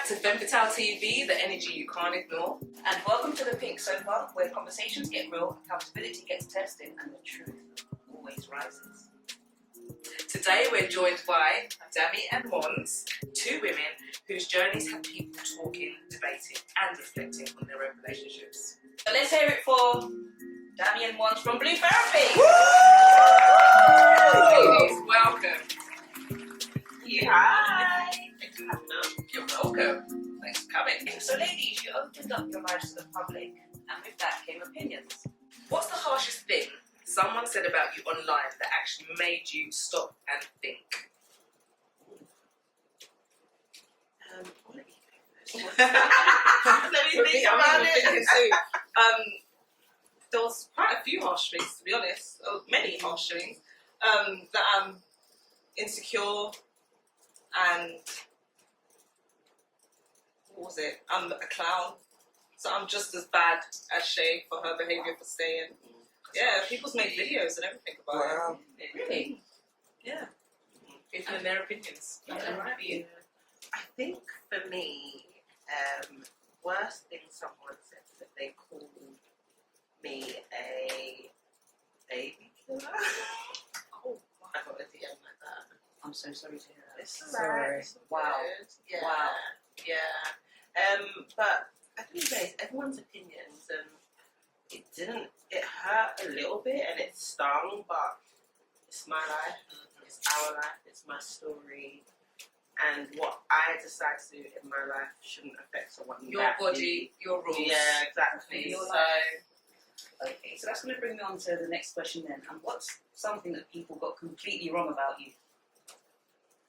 to Femme Fatale TV, the energy you can't ignore. And welcome to the Pink Sofa, where conversations get real, accountability gets tested, and the truth always rises. Today we're joined by Dami and Mons, two women whose journeys have people talking, debating, and reflecting on their own relationships. So let's hear it for Dami and Mons from Blue Therapy. Ladies, welcome. Hi. You're welcome. Thanks for coming. So ladies, you opened up your lives to the public, and with that came opinions. What's the harshest thing someone said about you online that actually made you stop and think? I'll let you go first. Let me think about it. There was quite a few harsh things, to be honest. Many harsh things. That I'm insecure and what was it? I'm a clown. So I'm just as bad as Shay for her behaviour for staying. Yeah, people's made videos and everything about it. Really? Yeah. People and their opinions. Yeah. I think for me, worst thing someone said that they called me a baby killer. Oh, I got a DM like that. I'm so sorry to hear that. It's alright. Wow. Yeah. Wow. Yeah. But I think there's everyone's opinions, and it hurt a little bit and it stung, but it's my life, it's our life, it's my story, and what I decide to do in my life shouldn't affect someone. Your body, your rules. Yeah, exactly. Your So, Okay, so that's going to bring me on to the next question then. And what's something that people got completely wrong about you?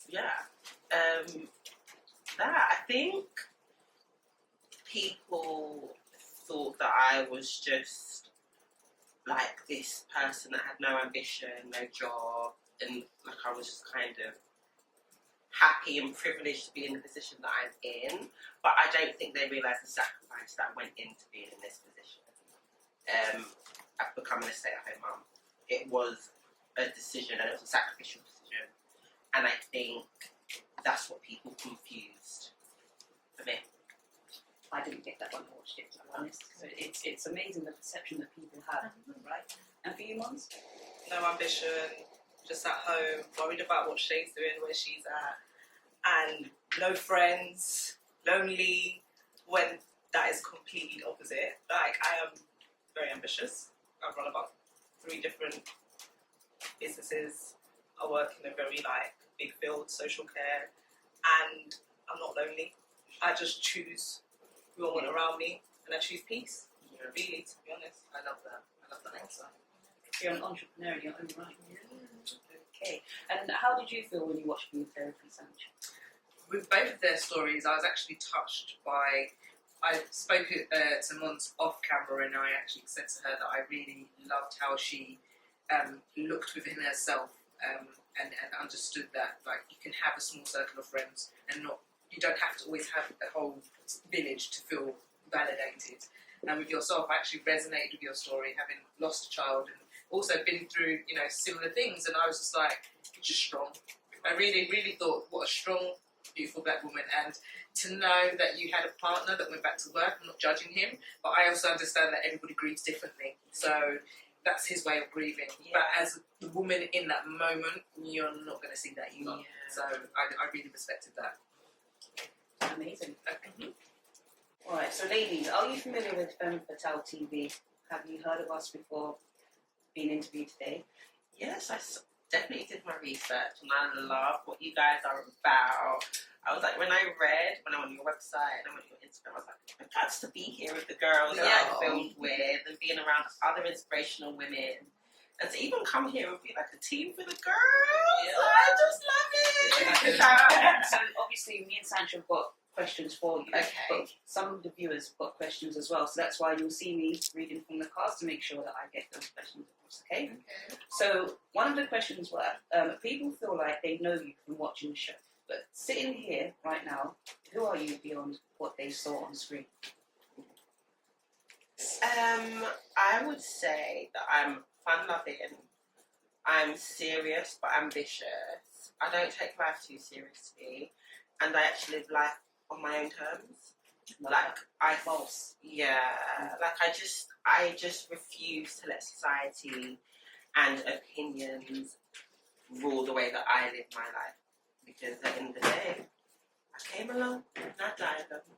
yeah. I think people thought that I was just like this person that had no ambition, no job, and like I was just kind of happy and privileged to be in the position that I'm in. But I don't think they realised the sacrifice that went into being in this position. Of becoming a stay-at-home mum. It was a decision, and it was a sacrificial decision. And I think that's what people confused for me. I didn't get that when I watched it, to be honest. So it's amazing the perception that people have, right? And for you, Mons? No ambition, just at home, worried about what Shay's doing, where she's at, and no friends, lonely, when that is completely the opposite. Like, I am very ambitious. I run about 3 different businesses. I work in a very big field, social care, and I'm not lonely. I just choose who I want around me, and I choose peace. Really, to be honest. I love that. I love that answer. You're an entrepreneur in your own right. Okay. And how did you feel when you watched Blue Therapy, Sancha? With both of their stories, I was actually touched by. I spoke to Mons off camera, and I actually said to her that I really loved how she looked within herself and understood that you can have a small circle of friends and you don't have to always have a whole village to feel validated. And with yourself, I actually resonated with your story, having lost a child and also been through similar things, and I was just like, you're just strong. I really, really thought, what a strong, beautiful black woman, and to know that you had a partner that went back to work. I'm not judging him, but I also understand that everybody grieves differently. So that's his way of grieving. Yeah. But as the woman in that moment, you're not going to see that either. Yeah. So I really respected that. Amazing. Okay. Alright, so ladies, are you familiar with Femme Fatale TV? Have you heard of us before being interviewed today? Yes, I definitely did my research, and I love what you guys are about. I was like, when I went on your website and I went on your Instagram, I was like, I've got to be here with the girls that I filmed with and being around other inspirational women. And to even come here and be like a team for the girls, I just love it. So obviously, me and Sancha have got questions for you. Okay. But some of the viewers have got questions as well. So that's why you'll see me reading from the cards to make sure that I get those questions across, okay? So one of the questions were, people feel like they know you from watching the show. But sitting here right now, who are you beyond what they saw on screen? I would say that I'm fun-loving, I'm serious but ambitious. I don't take life too seriously, and I actually live life on my own terms. Like I false. Yeah, like I just refuse to let society and opinions rule the way that I live my life. Because at the end of the day, I came along and I died alone.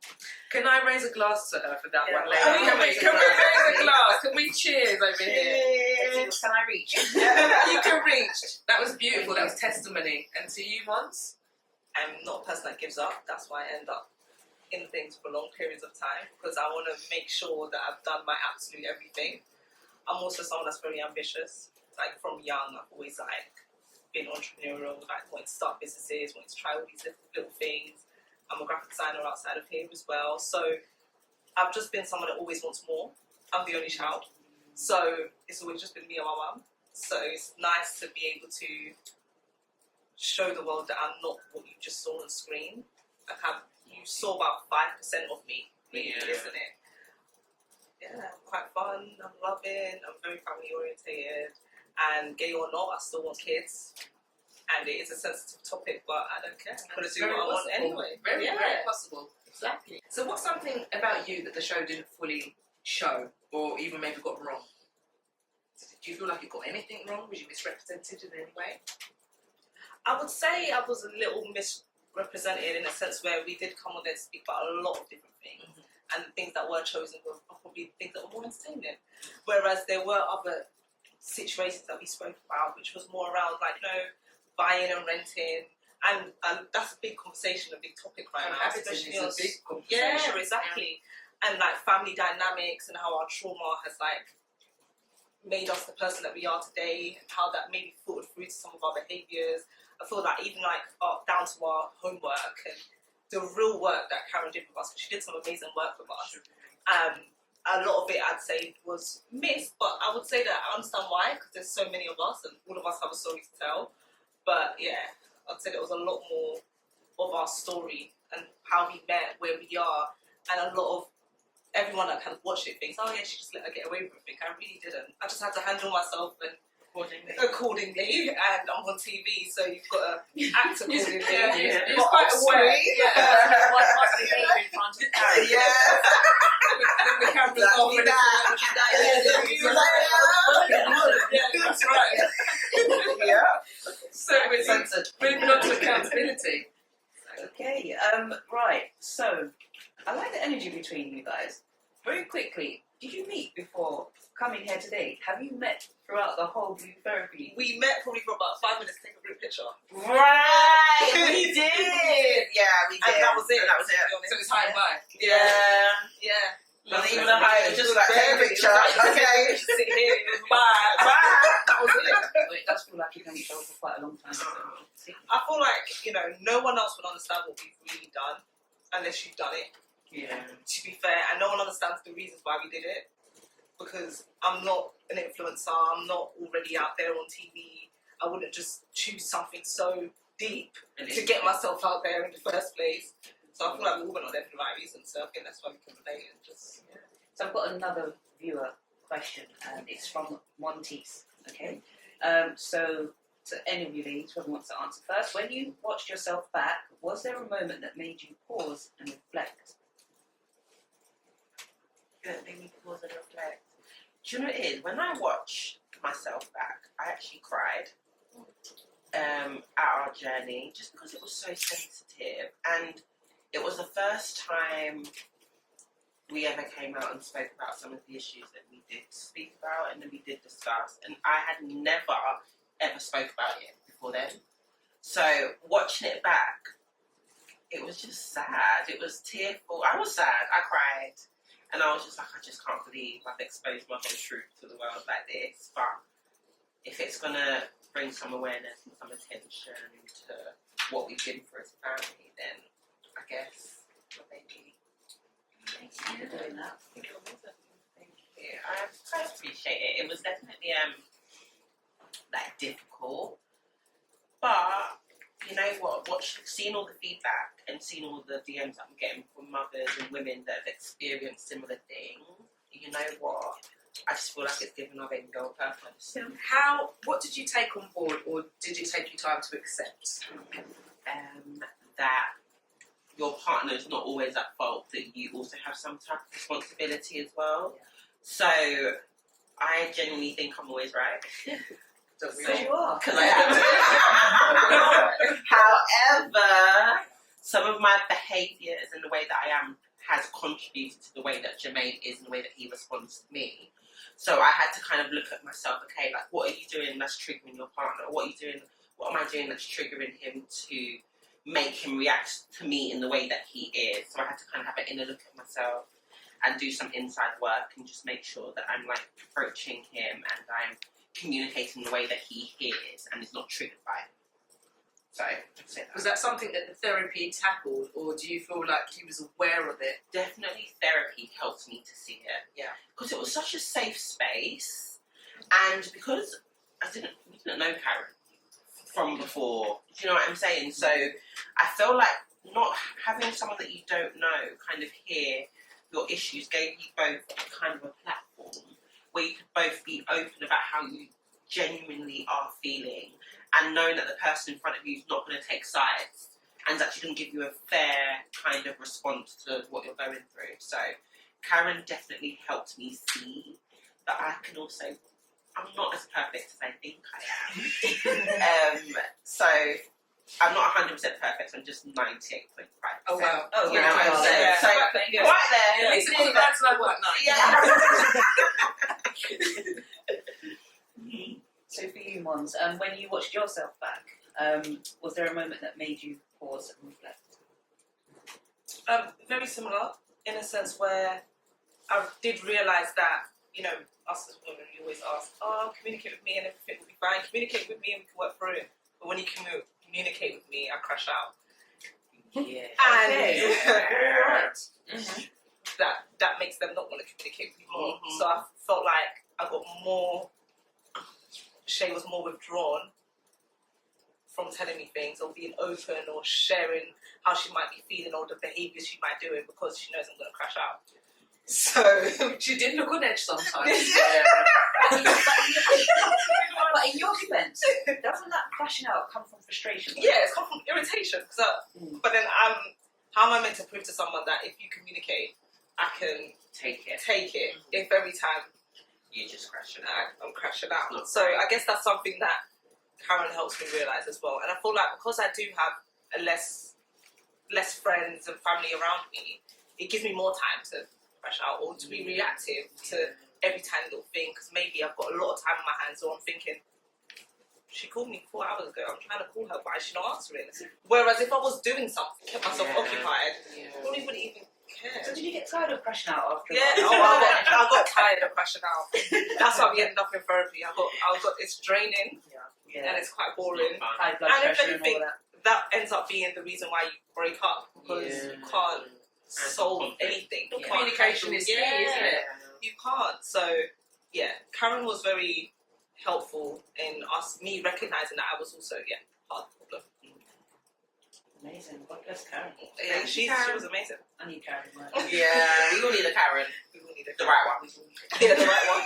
Can I raise a glass to her for that Yeah. one, lady? Can we raise a glass? Can we cheers over here? Can I reach? You can reach. That was beautiful. That was testimony. And to you, Mons? I'm not a person that gives up. That's why I end up in things for long periods of time, because I want to make sure that I've done my absolute everything. I'm also someone that's very ambitious. Like from young, I've always like been entrepreneurial, like wanting to start businesses, wanting to try all these little things. I'm a graphic designer outside of here as well. So I've just been someone that always wants more. I'm the only child. So it's always just been me and my mum. So it's nice to be able to show the world that I'm not what you just saw on screen. You saw about 5% of me, really, isn't it? Yeah, I'm quite fun, I'm loving, I'm very family orientated, and gay or not, I still want kids. And it is a sensitive topic, but I don't care. I'm going to do what I want anyway. Very possible. Exactly. So what's something about you that the show didn't fully show, or even maybe got wrong? Do you feel like it got anything wrong? Was you misrepresented in any way? I would say I was a little misrepresented in a sense where we did come on there to speak about a lot of different things. And the things that were chosen were probably things that were more entertaining. Whereas there were other situations that we spoke about, which was more around like, buying and renting. And that's a big conversation, a big topic right now. Especially on, big conversation. Yeah, exactly. Yeah. And like family dynamics and how our trauma has like made us the person that we are today, and how that maybe filtered through to some of our behaviours. I feel that even like down to our homework and the real work that Karen did with us, because she did some amazing work with us. A lot of it, I'd say, was missed, but I would say that I understand why, because there's so many of us, and all of us have a story to tell. But yeah, I'd say there was a lot more of our story and how we met, where we are, and a lot of everyone that kind of watched it thinks, oh yeah, she just let her get away with it. I really didn't. I just had to handle myself and accordingly, and I'm on TV, so you've got to act accordingly. It's quite aware. What's the behaviour in front of Currie? Yeah. The camera's off. That's right. Yeah. So we're moving on to accountability. Okay, right, so I like the energy between you guys. Very quickly, did you meet before coming here today? Have you met throughout the whole blue therapy? We met probably for about 5 minutes to take a group picture. Right, we did. Yeah, we did. And that was it. So it's high and by. Yeah. Not even a high, just like take a picture. Okay. Sit here, bye. That was it. It does feel like you've known each other for quite a long time. So. I feel like, no one else would understand what we've really done unless you've done it. Yeah. To be fair, and no one understands the reasons why we did it, because I'm not an influencer, I'm not already out there on TV. I wouldn't just choose something so deep to get myself out there in the first place. So I feel like we all went on there for the right reasons, so I think that's why we can relate and just, yeah. So I've got another viewer question, and it's from Montes, okay? So to any of you ladies, whoever wants to answer first, when you watched yourself back, was there a moment that made you pause and reflect? That made me pause and reflect. Do you know what it is? When I watch myself back, I actually cried at our journey, just because it was so sensitive, and it was the first time we ever came out and spoke about some of the issues that we did speak about and that we did discuss, and I had never ever spoke about it before then. So watching it back, it was just sad. It was tearful. I was sad. I cried. And I was just like, I just can't believe I've exposed my whole truth to the world like this. But if it's going to bring some awareness and some attention to what we've been through as a family, then I guess maybe. Thank you for doing that. Thank you. I appreciate it. It was definitely difficult. But you know what? Seeing all the feedback and seeing all the DMs that I'm getting from mothers and women that have experienced similar things, you know what? I just feel like it's given our baby girl purpose. What did you take on board, or did it take you time to accept? That your partner is not always at fault, that you also have some type of responsibility as well. Yeah. So I genuinely think I'm always right. Don't we So all? you are. Because I am. However, some of my behaviours and the way that I am has contributed to the way that Jermaine is and the way that he responds to me. So I had to kind of look at myself, okay, like, what are you doing that's triggering your partner? What am I doing that's triggering him to make him react to me in the way that he is? So I had to kind of have an inner look at myself and do some inside work and just make sure that I'm like approaching him and I'm communicating the way that he hears and is not triggered by it. So I'd say that. Was that something that the therapy tackled, or do you feel like he was aware of it? Definitely therapy helped me to see it. Yeah. Because it was such a safe space, and because we didn't know Karen from before, do you know what I'm saying? So I feel like not having someone that you don't know kind of hear your issues gave you both a kind of a platform where you could both be open about how you genuinely are feeling, and knowing that the person in front of you is not going to take sides and is actually going to give you a fair kind of response to what you're going through. So Karen definitely helped me see that I can also, I'm not as perfect as I think I am. So I'm not 100% perfect, I'm just 98.5%. Oh wow! Oh, You know what I'm saying? Yeah. So Yeah. right there, At least it wasn't bad till I worked Yeah. So for you, Mons, when you watched yourself back, was there a moment that made you pause and reflect? Very similar in a sense where I did realise that, you know, us as women, we always ask, oh, communicate with me and everything will be fine. Communicate with me and we can work through it. But when you communicate with me, I crash out. Yeah. And Alright. that makes them not want to communicate with me more. Mhm. So I felt like I got more, Shay was more withdrawn from telling me things or being open or sharing how she might be feeling or the behaviours she might do it because she knows I'm going to crash out. So She did look on edge sometimes. But in your defence, doesn't that crashing out come from frustration? yeah, it's come from irritation. But then how am I meant to prove to someone that if you communicate, I can Take it. if every time You just crash it out. I'm crashing out? So I guess that's something that Karen helps me realise as well. And I feel like because I do have a less friends and family around me, it gives me more time to crash out or to be reactive to every tiny little thing, because maybe I've got a lot of time on my hands, or I'm thinking, she called me 4 hours ago, I'm trying to call her, why is she not answering? Whereas if I was doing something, kept myself occupied, I probably wouldn't even care. So did you get tired of crashing out after? Yeah, I got tired of crashing out. That's why we ended up in therapy. I got it's draining and it's quite boring. High blood And if pressure and all anything, that. that ends up being the reason why you break up, because you can't solve anything. Yeah. Communication is key, isn't it? You can't. So yeah, Karen was very helpful in me recognizing that I was also part of the problem. Amazing. God bless Karen. Yeah, she was amazing. I need Karen. Right? Yeah, we all need a Karen. We will need a The right one. Yeah, the right one.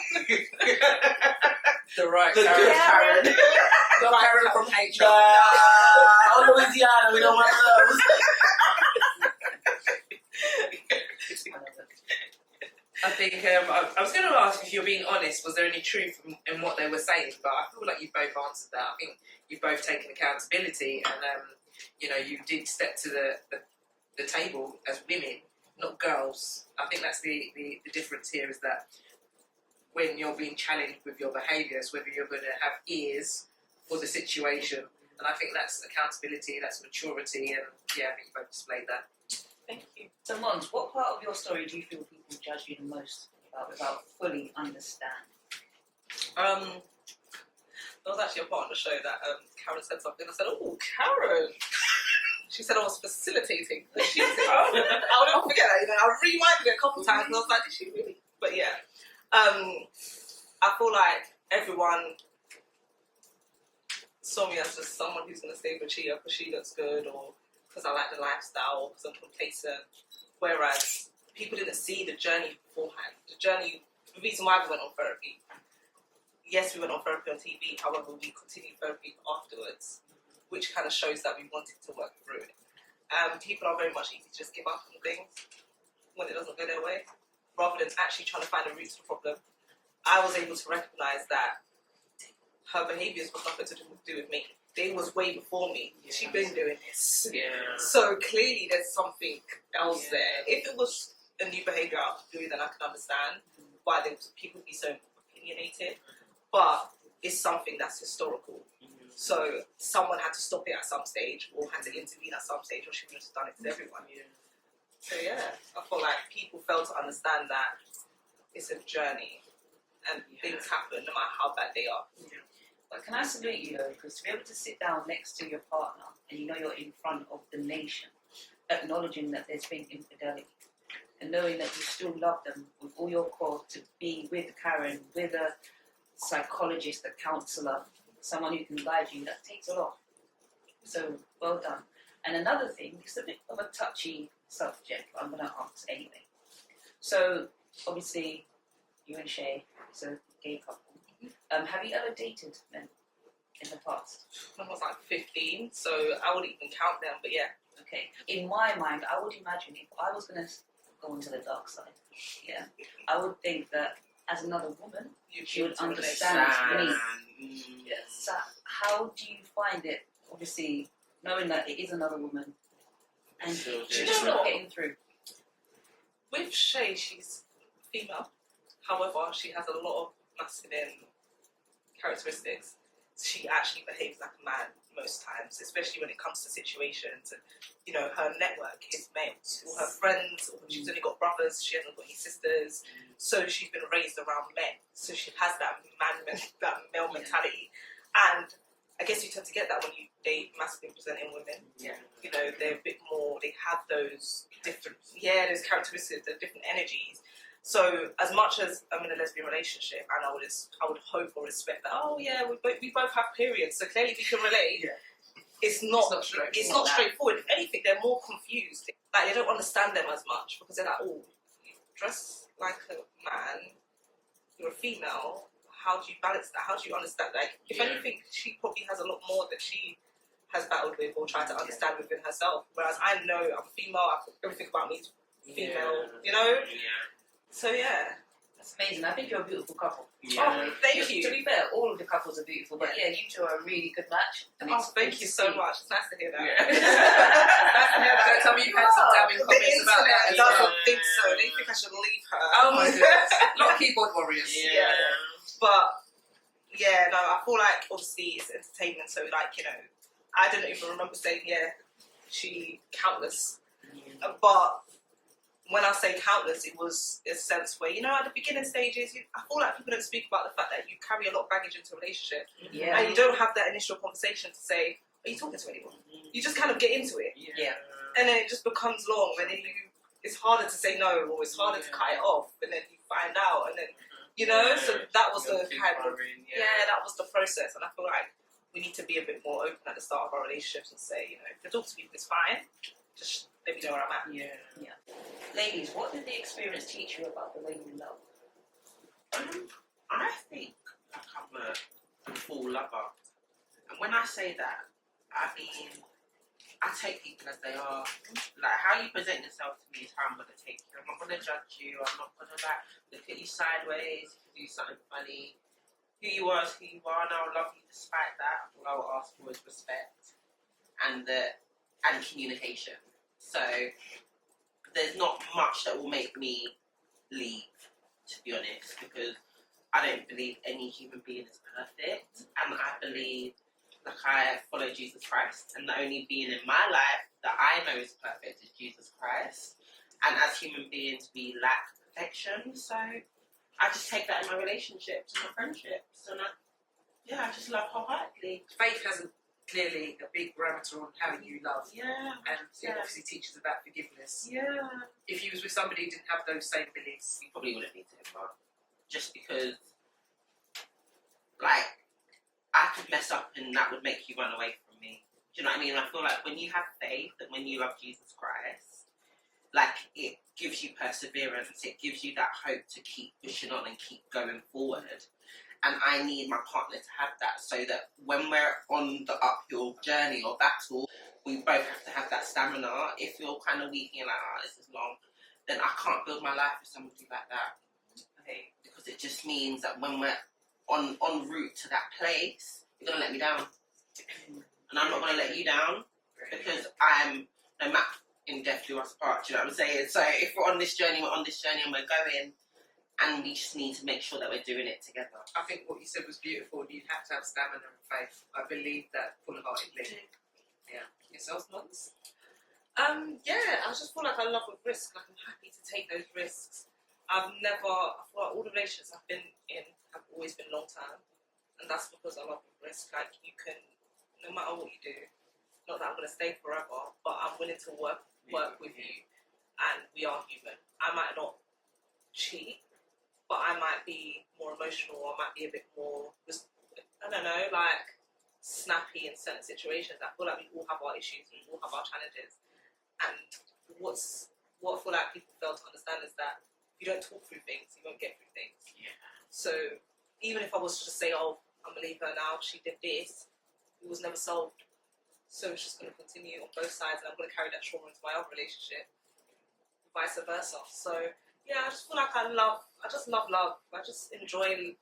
The right The Karen. good Karen. The Karen from HR. Oh, Louisiana, we don't want those. I think I was going to ask if you're being honest. Was there any truth in what they were saying? But I feel like you both answered that. I think you've both taken accountability, and you know, you did step to the table as women, not girls. I think that's the difference here, is that when you're being challenged with your behaviours, whether you're going to have ears for the situation, and I think that's accountability, that's maturity, and yeah, I think you both displayed that. Thank you. So Mons, what part of your story do you feel people judge you the most about without fully understanding? There was actually a part of the show that Karen said something. I said, "Oh, Karen." She said I was facilitating. She said, I'll never forget that. You know, I rewinded it a couple of times, and I was like, "Did she really?" But yeah, I feel like everyone saw me as just someone who's going to stay with Chia because she looks good, or because I like the lifestyle, or because I'm complacent. Whereas people didn't see the journey beforehand. The reason why we went on therapy. Yes, we went on therapy on TV, however, we continued therapy afterwards, which kind of shows that we wanted to work through it. People are very much easy to just give up on things when it doesn't go their way, rather than actually trying to find the roots of the problem. I was able to recognise that her behaviours were nothing to do with me. They was way before me. Yeah. She'd been doing this. Yeah. So clearly there's something else there. If it was a new behaviour out of the blue, then I could understand why people would be so opinionated. But it's something that's historical. So someone had to stop it at some stage, or had to intervene at some stage, or she would have done it to everyone. So yeah, I feel like people fail to understand that it's a journey, and things happen no matter how bad they are. But can I salute you though, because to be able to sit down next to your partner and you know you're in front of the nation, acknowledging that there's been infidelity, and knowing that you still love them with all your core, to be with Karen, with a psychologist, a counsellor, someone who can guide you, that takes a lot. So well done. And another thing, it's a bit of a touchy subject, but I'm going to ask anyway. So obviously, you and Shay, it's a gay couple. Have you ever dated men in the past? I was like 15, so I wouldn't even count them, but yeah. Okay. In my mind, I would imagine if I was going to go into the dark side, yeah, I would think that as another woman, she would understand me. Yes. So how do you find it, obviously, knowing that it is another woman, and she's just not getting through? With Shay, she's female. However, she has a lot of masculine characteristics. She actually behaves like a man most times, especially when it comes to situations. And you know, her network is males, all her friends. She's only got brothers. She hasn't got any sisters. So she's been raised around men. So she has that that male mentality. And I guess you tend to get that when you date masculine presenting women. Yeah. You know, they're a bit more. They have those different, those characteristics, the different energies. So as much as I'm in a lesbian relationship, and I would hope or respect that. Oh yeah, we both have periods, so clearly we can relate. Yeah. It's not straightforward. If anything, they're more confused. Like they don't understand them as much because they're like, oh, you dress like a man, you're a female. How do you balance that? How do you understand? Like, if anything, she probably has a lot more that she has battled with or tried to understand within herself. Whereas I know I'm female. Everything about me is female. You know. Yeah. So yeah, That's amazing. I think you're a beautiful couple. Yeah. oh, thank you. To be fair, all of the couples are beautiful, but yeah, you two are a really good match. And Oh, thank you so much. It's nice to hear that. Yeah. Nice to hear that. Don't tell me you've had some damning The comments about that. internet doesn't think so. They think I should leave her. Oh my goodness. A lot of keyboard warriors. Yeah. But yeah, no, I feel like obviously it's entertainment. So like, you know, I don't even remember saying she countless. But when I say countless, it was a sense where, you know, at the beginning stages, I feel like people don't speak about the fact that you carry a lot of baggage into a relationship. Yeah. And you don't have that initial conversation to say, are you talking to anyone? You just kind of get into it. Yeah. And then it just becomes long, and then it's harder to say no, or it's harder to cut it off, and then you find out, and then, you know, so that was the kind of, that was the process. And I feel like we need to be a bit more open at the start of our relationships and say, you know, if you talk to people, it's fine. Just let me know where I'm at. Yeah. Ladies, what did the experience teach you about the way you love? I think like I'm a full lover, and when I say that, I mean I take people as they are. Like how you present yourself to me is how I'm gonna take you. I'm not gonna judge you. I'm not gonna like look at you sideways. If you do something funny, who you are is who you are, and I'll love you despite that. All I will ask for is respect and communication. So there's not much that will make me leave, to be honest, because I don't believe any human being is perfect, and I believe, like, I follow Jesus Christ, and the only being in my life that I know is perfect is Jesus Christ. And as human beings, we lack perfection, so I just take that in my relationships and my friendships, and I just love wholeheartedly. Faith has clearly a big parameter on how you love. Yeah. And it obviously teaches about forgiveness. Yeah. If you was with somebody who didn't have those same beliefs, You probably wouldn't need to ever. Just because, like, I could mess up and that would make you run away from me. Do you know what I mean? I feel like when you have faith and when you love Jesus Christ, like, it gives you perseverance, it gives you that hope to keep pushing on and keep going forward. And I need my partner to have that, so that when we're on the uphill journey or battle, we both have to have that stamina. If you're kind of weak and you're like, this is long, then I can't build my life with somebody like that. Okay. Because it just means that when we're on route to that place, you're going to let me down. And I'm not going to let you down because I'm no matter in death do us part, do you know what I'm saying? So if we're on this journey, we're on this journey and we're going, and we just need to make sure that we're doing it together. I think what you said was beautiful. You have to have stamina and faith. I believe that full-heartedly. Yeah. Yourself, Mons? Yeah, I just feel like I love a risk. Like I'm happy to take those risks. I feel like all the relationships I've been in have always been long term, and that's because I love a risk. Like you can, no matter what you do, not that I'm gonna stay forever, but I'm willing to work with you, and we are human. I might not cheat, but I might be more emotional, or I might be a bit more, I don't know, like snappy in certain situations. I feel like we all have our issues, we all have our challenges, and what I feel like people fail to understand is that if you don't talk through things, you won't get through things. Yeah. So even if I was to just say, oh, I'm gonna leave her now, she did this, it was never solved. So it's just gonna continue on both sides, and I'm gonna carry that trauma into my other relationship, vice versa. So yeah, I just feel like I just love love. I just enjoy.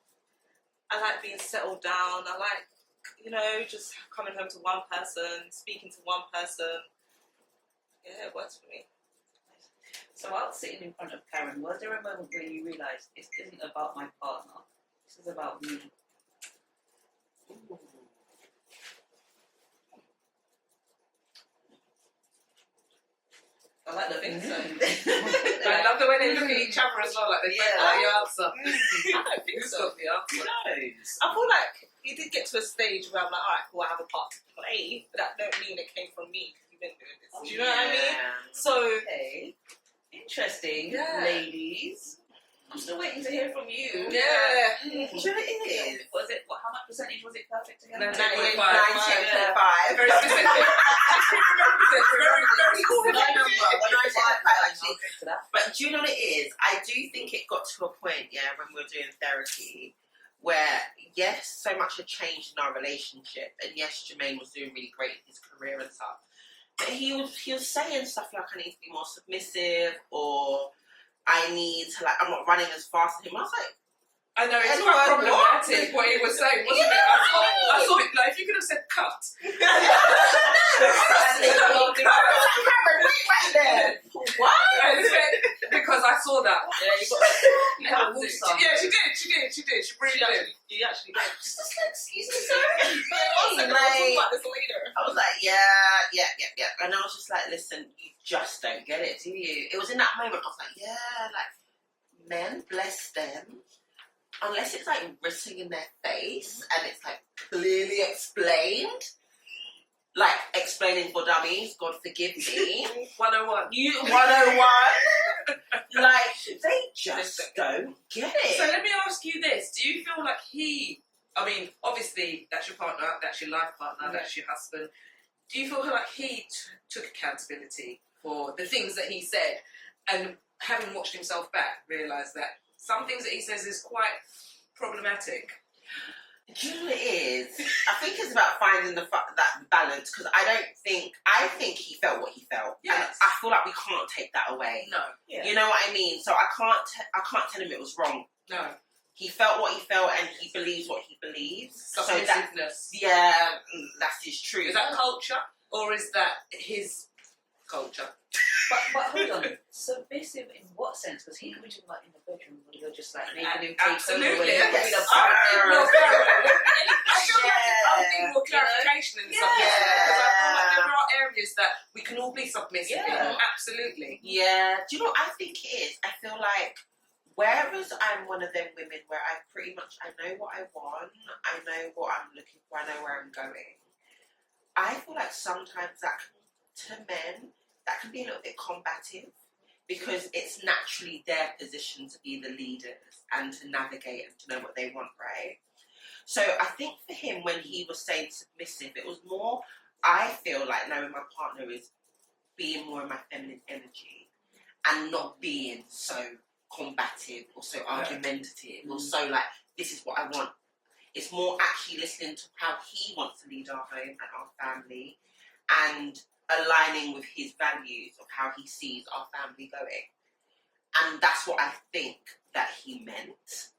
I like being settled down. I like, just coming home to one person, speaking to one person. Yeah, it works for me. So while sitting in front of Karen, was there a moment where you realised this isn't about my partner, this is about me? Ooh. I like the think so. I love the way they look at each other as well, like they both like your answer. I don't think Who's so. got the answer? I feel like it did get to a stage where I'm like, alright, cool, I have a part to play, but that don't mean it came from me because you've been doing this. Do you know what I mean? So, Okay. Interesting, Yeah. ladies. I'm still waiting to hear from you. Yeah. Do you know what it is? Was it, how much percentage was it perfect together? 98.5. 98.5. Very specific. very, very specific number. But do you know what it is? I do think it got to a point, when we were doing therapy, where yes, so much had changed in our relationship, and yes, Jermaine was doing really great in his career and stuff. But he was saying stuff like, I need to be more submissive, or I need to, like, I'm not running as fast as him. I was like, I know, it's Edward, quite problematic what he was saying, wasn't it? I thought, like, if you could have said cut. What? Because I saw that. You have a wolf song. Yeah, she did. She really did. You actually did. Just like, excuse me, sir. We'll talk about this later. I was like, yeah. And I was just like, listen, you just don't get it, do you? It was in that moment, I was like, yeah, like, men, bless them. Unless it's like written in their face and it's like clearly explained. Like explaining for dummies, God forgive me. 101. You 101. Like, they just don't get it. So let me ask you this. Do you feel like obviously that's your partner, that's your life partner, that's your husband. Do you feel like he took accountability for the things that he said, and having watched himself back, realised that some things that he says is quite problematic? Do you know what it is? I think it's about finding that balance, because I think he felt what he felt. Yes. And I feel like we can't take that away. No. Yeah. You know what I mean? So I can't tell him it was wrong. No. He felt what he felt and he believes what he believes. So Submissiveness. that's his truth. Is that culture or is that his culture? But hold on, submissive in what sense? Because he could be talking about in the bedroom, where you're just like making him take Absolutely. over. I need more clarification in some ways, because I feel like there are areas that we can all be submissive in. Absolutely. Yeah. Do you know what I think it is? I feel like, whereas I'm one of them women where I know what I want, I know what I'm looking for, I know where I'm going. I feel like sometimes to men, that can be a little bit combative, because it's naturally their position to be the leaders and to navigate and to know what they want, right? So I think for him, when he was saying submissive, it was more, I feel like knowing my partner is being more in my feminine energy and not being so combative or so argumentative or so like, this is what I want. It's more actually listening to how he wants to lead our home and our family, and aligning with his values of how he sees our family going. And that's what I think that he meant.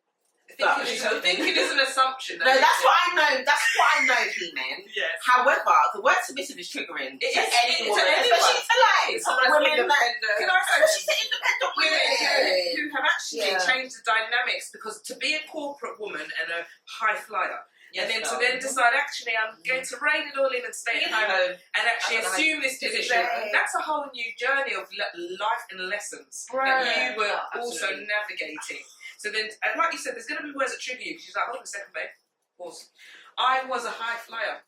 Thinking is an assumption. No, that's what I know. That's what I know he meant. Yes. However, the word submissive is triggering to any woman, anyone. especially to like Someone that's women that, Can I say, especially to independent women. who have actually changed the dynamics, because to be a corporate woman and a high flyer, and then to then decide, actually, I'm going to rein it all in and stay at home and actually assume this position, that's a whole new journey of life and lessons that you were also navigating. So then, and like you said, there's going to be words that trigger you. She's like, hold on a second, babe. Pause. I was a high flyer.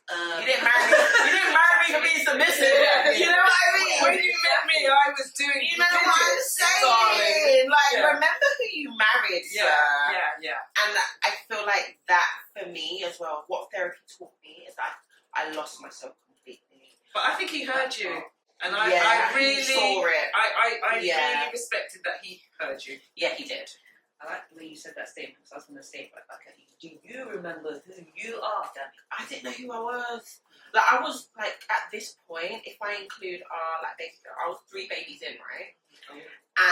You didn't marry me. You didn't marry me for being submissive. You know what I mean? When you met me, I was doing. You know what I'm saying? Like, remember who you married, sir. Yeah. And I feel like that for me as well. What therapy taught me is that I lost myself completely. But I think he heard you, and I really saw it. I really respected that he heard you. Yeah, he did. I like the way you said that statement, because I was going to say, like, okay, do you remember who you are, Dami? I didn't know who I was. Like, I was, like, at this point, if I include basically, I was 3 babies in, right?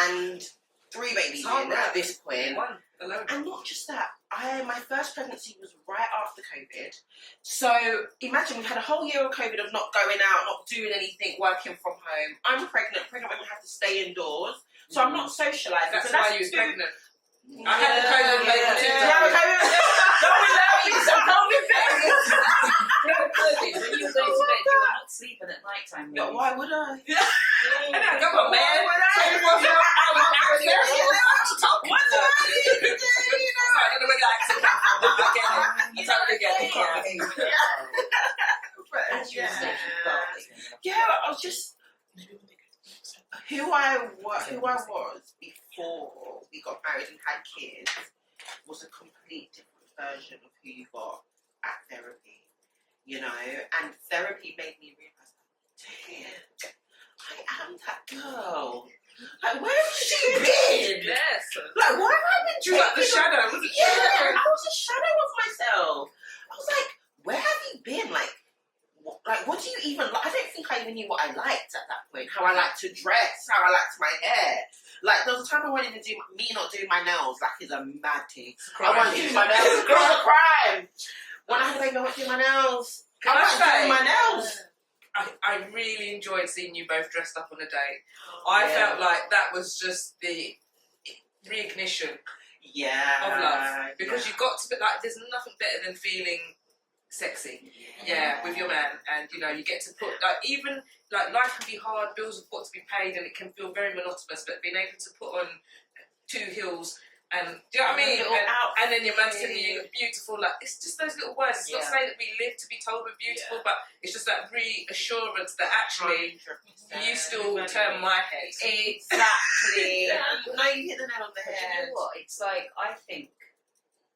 And 3 babies in at this point. One alone. And not just that, my first pregnancy was right after COVID. So imagine we had a whole year of COVID of not going out, not doing anything, working from home. I'm pregnant. Pregnant women have to stay indoors. So I'm not socialising. That's so why you was pregnant. I had the COVID baby too. You have a COVID baby? Don't be laughing. It's a COVID baby. When you were going to bed, you were not sleeping at night time. No, why would I? Come on, man. Yeah, I was just who I was before we got married and had kids was a complete different version of who you got at therapy, you know. And therapy made me realise, damn, I am that girl. Like, where has she been? Yes. Like, why have I been She was like the shadow, wasn't she? Yeah, I was a shadow of myself. I was like, where have you been? Like, what do you even like? I don't think I even knew what I liked at that point. How I liked to dress, how I liked my hair. Like, there was a time I wanted to do, me not doing my nails, like, is a mad thing. I wanted to do my nails. It's a crime. When I had a baby, I wanted to do my nails. Can I say, my nails. I really enjoyed seeing you both dressed up on a date. I felt like that was just the reignition of love. Because you got to be like, there's nothing better than feeling sexy, with your man, and you know, you get to put like, even like, life can be hard, bills have got to be paid, and it can feel very monotonous, but being able to put on 2 heels and, do you know what I mean? And then your man's telling you you're beautiful, like, it's just those little words. It's not saying that we live to be told we're beautiful, but it's just that reassurance that actually 100%. You still turn my head. Exactly. No, you hit the nail on the But head. you know what? It's like, I think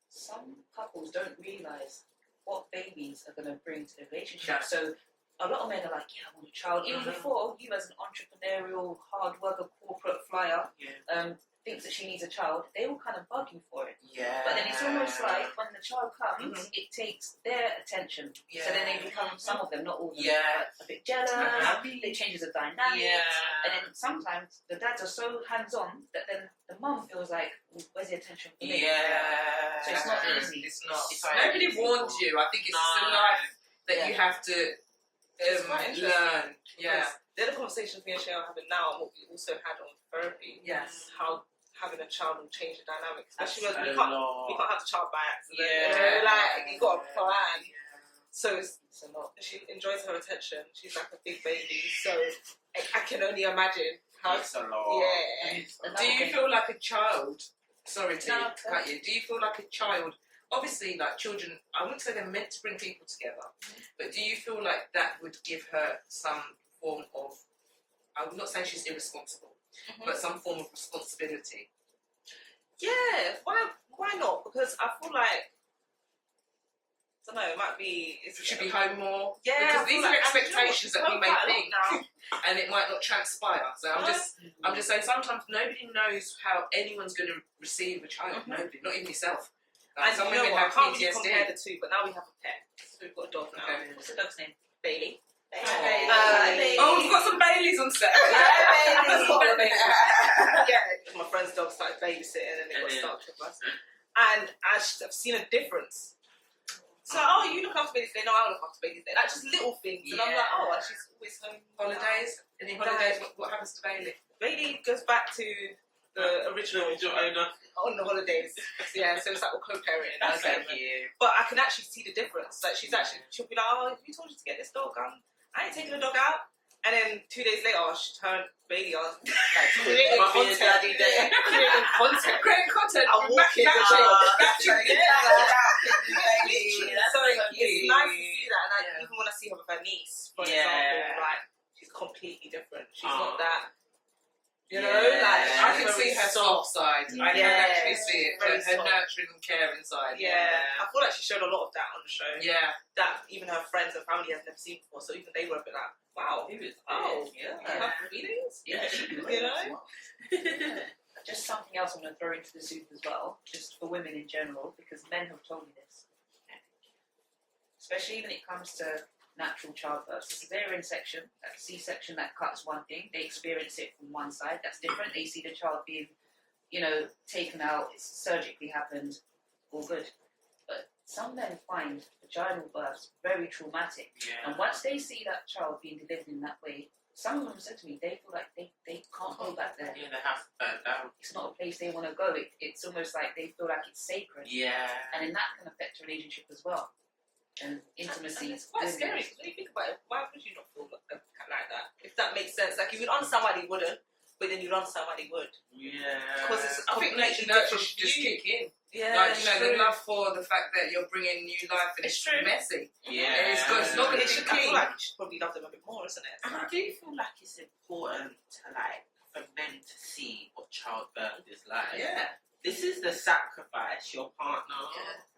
some couples don't realise what babies are going to bring to the relationship. So a lot of men are like, yeah, I want a child. Even before, you as an entrepreneurial, hard worker, corporate flyer, thinks that she needs a child, they will kind of bug you for it. Yeah. But then it's almost like when the child comes, it takes their attention. Yeah. So then they become, some of them, not all of them, a bit jealous, it changes the dynamic. And then sometimes the dads are so hands-on that then the mum feels like, where's the attention for me? So it's not easy. It's not. It's Nobody warned you. I think it's just a life that you have to learn. Yeah. The other conversations me and Cheryl are having now, and what we also had on therapy, how having a child will change the dynamic, especially when we can't have the child by accident. Yeah. Like, you got a plan. So it's a lot. She enjoys her attention. She's like a big baby. So I can only imagine how it's a lot. Yeah. Do you feel like a child? Sorry to cut you. Do you feel like a child? Obviously, like, children, I wouldn't say they're meant to bring people together, but do you feel like that would give her some form of, I'm not saying she's irresponsible, but some form of responsibility? Yeah, why not? Because I feel like, I don't know, it might be... It should be home more. Yeah. Because these are like, expectations that we may think now. and it might not transpire. So I'm just saying, sometimes nobody knows how anyone's going to receive a child. Nobody, not even yourself. Like, And some you know women what, I have can't really PTSD. compare the two, but now we have a pet. So we've got a dog now. Okay. What's the dog's name? Bailey. Oh, we've got some Baileys on set. My friend's dog started babysitting and it got stuck with us. And I've seen a difference. So, you look after babies today. No, I look after babies today. Like, just little things. And I'm like, she's always home. Holidays? Any holidays? What happens to Bailey? Bailey goes back to the original owner on the holidays. Yeah, so it's like we're co-parenting. That's so cute. But I can actually see the difference. Like, she'll be like, who told you to get this dog? I ain't taking the dog out. And then 2 days later, she turned Bailey on. Like, creating content. Creating content. I'll walk in the dog. So it's nice to see that. And even when I see her with her niece, for example, like, she's completely different. She's not that. You know, like I can see her soft side. I can actually see it. Her soft. nurturing and caring side. I feel like she showed a lot of that on the show. Yeah. That even her friends and family has never seen before. So even they were a bit like, wow. You have feelings? Yeah, you know? Just something else I'm going to throw into the soup as well, just for women in general, because men have told me this. Especially when it comes to natural childbirth. Cesarean section, that C-section that cuts one thing, they experience it from one side, that's different. They see the child being, taken out, it's surgically happened, all good. But some men find vaginal births very traumatic. Yeah. And once they see that child being delivered in that way, some of them said to me, they feel like they can't go back there. Yeah, they have to burn down. It's not a place they want to go. It's almost like they feel like it's sacred. Yeah. And then that can affect a relationship as well. And intimacy is quite scary because when you think about it, why would you not feel like that? If that makes sense, like if you'd understand why they wouldn't, but then you'd understand why they would. Yeah. Because it's I think nature nurture should just kick in. Yeah. Like, the love for the fact that you're bringing new life and it's messy. Yeah. And it's not going to be I feel clean. like you should probably love them a bit more, isn't it? And I do feel like it's important for men to see what childbirth is like. Yeah. This is the sacrifice your partner,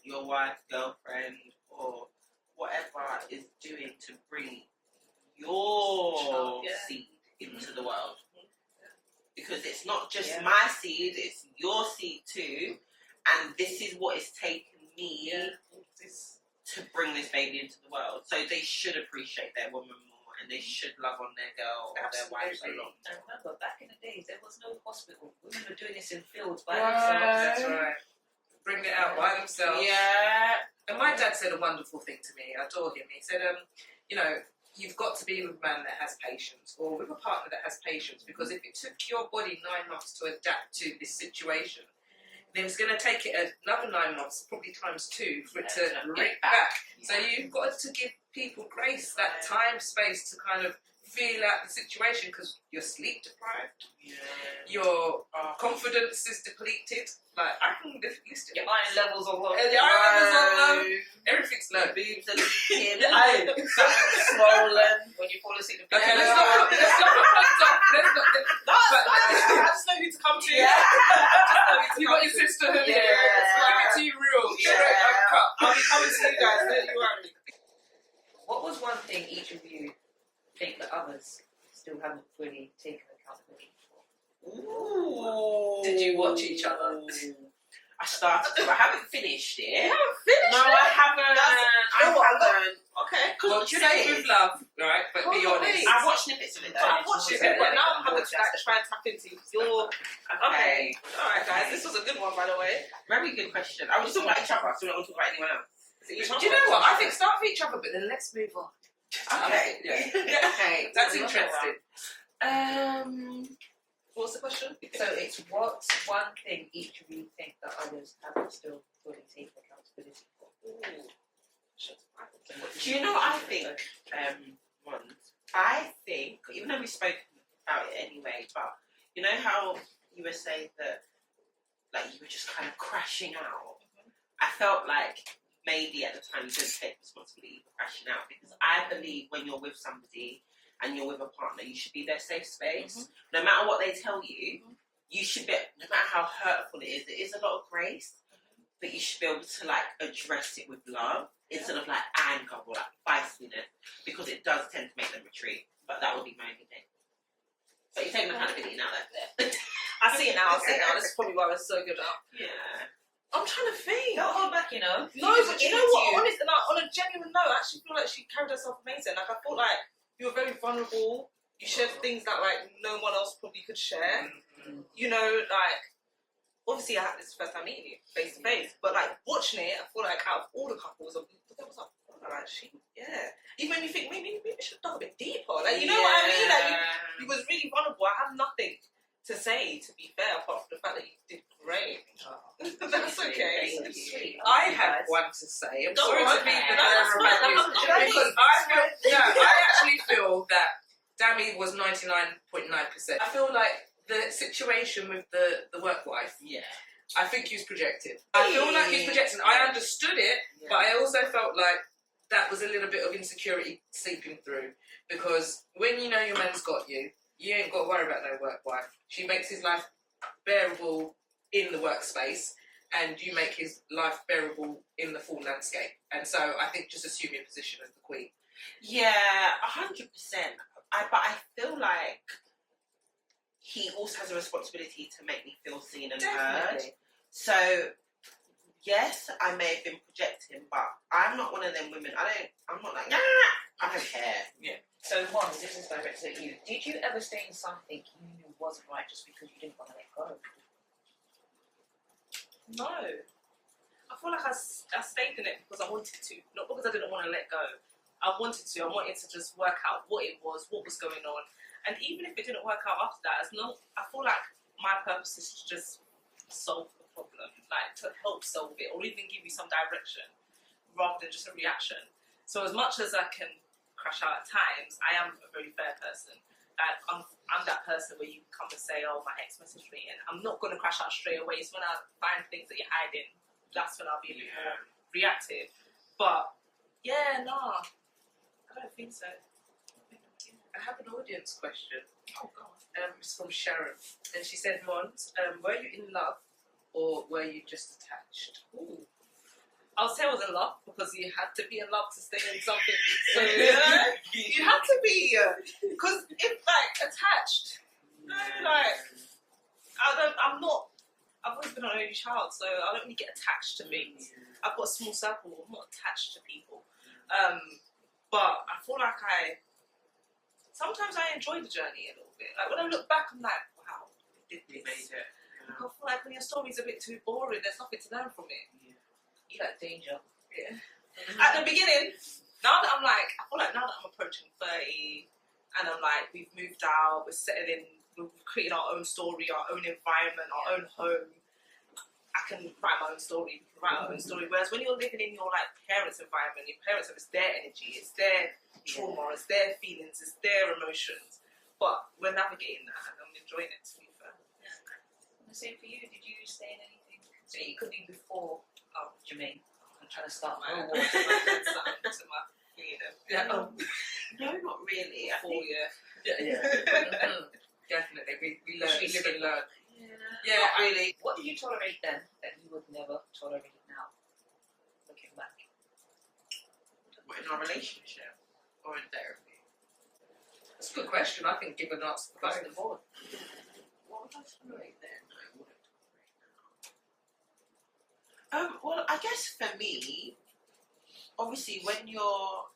your wife, girlfriend, or whatever is doing to bring your seed into the world. Because it's not just my seed, it's your seed too. And this is what it's taken me to bring this baby into the world. So they should appreciate their woman more and they should love on their girl or their wife a lot. And remember, back in the days, there was no hospital. Women were doing this in fields by Right. themselves. That's right. Bring it out by themselves. Yeah. And my dad said a wonderful thing to me. I adore him. He said, you've got to be with a man that has patience or with a partner that has patience, because if it took your body 9 months to adapt to this situation, then it's going to take it another 9 months, probably times 2, for it to rip back. Yeah. So you've got to give people grace, that time, space to kind of feel out the situation, because you're sleep deprived, your confidence is depleted. Like, I can list it. Your iron levels are low. Your iron levels are low. Everything's low. Boobs are leaking. Swollen. When you fall asleep. Okay, let's not put puns up. I just know who to come to. You got your sisterhood. Yeah. Give it to you real. Straight uncut. I'll be coming to you guys. Don't you worry. What was one thing each of you think that others still haven't fully taken accountability for? Ooh. Did you watch each other? I started to. I haven't finished it. You haven't finished No, it? I haven't. I haven't. Okay. Well, say with love, right? But be honest. I've watched snippets of it though. I've watched it, but now I'm having to try and tap into your. Okay. Alright, guys, this was a good one, by the way. Very good question. I was talking about each other, so we're not talking about anyone else. Do you know what? I think start with each other, but then let's move on. Okay. Yeah. Okay. That's interesting. What's the question? So it's what's one thing each of you think that others haven't still fully taken accountability for? Do you know what I think? I think, even though we spoke about it anyway, but you know how you were saying that, like, you were just kind of crashing out? I felt like maybe at the time you didn't take responsibility for crashing out, because I believe when you're with somebody and you're with a partner, you should be their safe space. No matter what they tell you, you should be, no matter how hurtful it is a lot of grace, but you should be able to like address it with love instead of like anger or like feistiness, because it does tend to make them retreat. But that would be my only thing. So you're taking accountability now, though. I see it now. This is probably why we're so good at. Yeah. I'm trying to think. Don't hold back, you know. No, but you know what? On a genuine note, I actually feel like she carried herself amazing. Like, I felt like You were very vulnerable. You shared things that like no one else probably could share. You know, like obviously I had this first time meeting you face to face, but like watching it, I feel like out of all the couples, there was like, even when you think maybe we should dive a bit deeper, like you know what I mean? Like you was really vulnerable. I have nothing to say, to be fair, apart from the fact that you did great. That's okay. I have one to say. I'm sorry to be the That's bearer fine. of bad news, because I actually feel that Dami was 99.9%. I feel like the situation with the work wife, I think he was projected. I feel like he was projecting. I understood it, but I also felt like that was a little bit of insecurity seeping through, because when you know your man's got you, you ain't got to worry about no work wife. She makes his life bearable in the workspace, and you make his life bearable in the full landscape. And so I think just assume your position as the queen. Yeah, 100%. But I feel like he also has a responsibility to make me feel seen and heard. So, yes, I may have been projecting, but I'm not one of them women. I'm not like, I don't care. Yeah. So, Mons, this is directed at you. Did you ever stay in something you knew wasn't right just because you didn't want to let go? No. I feel like I stayed in it because I wanted to, not because I didn't want to let go. I wanted to just work out what it was, what was going on. And even if it didn't work out after that, I feel like my purpose is to just solve the problem, like to help solve it, or even give you some direction, rather than just a reaction. So as much as I can crash out at times, I am a very fair person. Like I'm that person where you come and say, "Oh, my ex messaged me," and I'm not going to crash out straight away. It's when I find things that you're hiding, that's when I'll be a bit more reactive. But yeah, no, I don't think so. I have an audience question. Oh God. It's from Sharon, and she said, "Mons, were you in love or were you just attached?" Ooh. I'll say I was in love because you had to be in love to stay in something. So you had to be, because if like attached, I've always been an only child, so I don't really get attached to things. I've got a small circle. I'm not attached to people, but I feel like sometimes I enjoy the journey a little bit. Like when I look back, I'm like, wow, I did this. I feel like when your story's a bit too boring, there's nothing to learn from it. You like danger. Yeah. At the beginning, now that I'm approaching 30, and I'm like, we've moved out, we're settling, we've created our own story, our own environment, our own home. I can write my own story. We can write our own story. Whereas when you're living in your like parents' environment, your parents it's their energy, it's their trauma, it's their feelings, it's their emotions. But we're navigating that, and I'm enjoying it. To be fair. The same for you. Did you stay in anything? So it could be before Jermaine. I'm trying to start my own war. To my freedom. Yeah. No, not really. I 4 think, year. Definitely. We learn. We live and learn. yeah, not really. What did you tolerate then that you would never tolerate now? Looking back. What, in our relationship or in therapy? That's a good question. I think given answer across the board. What would I tolerate then? I wouldn't tolerate now. Well, I guess for me, obviously, when you're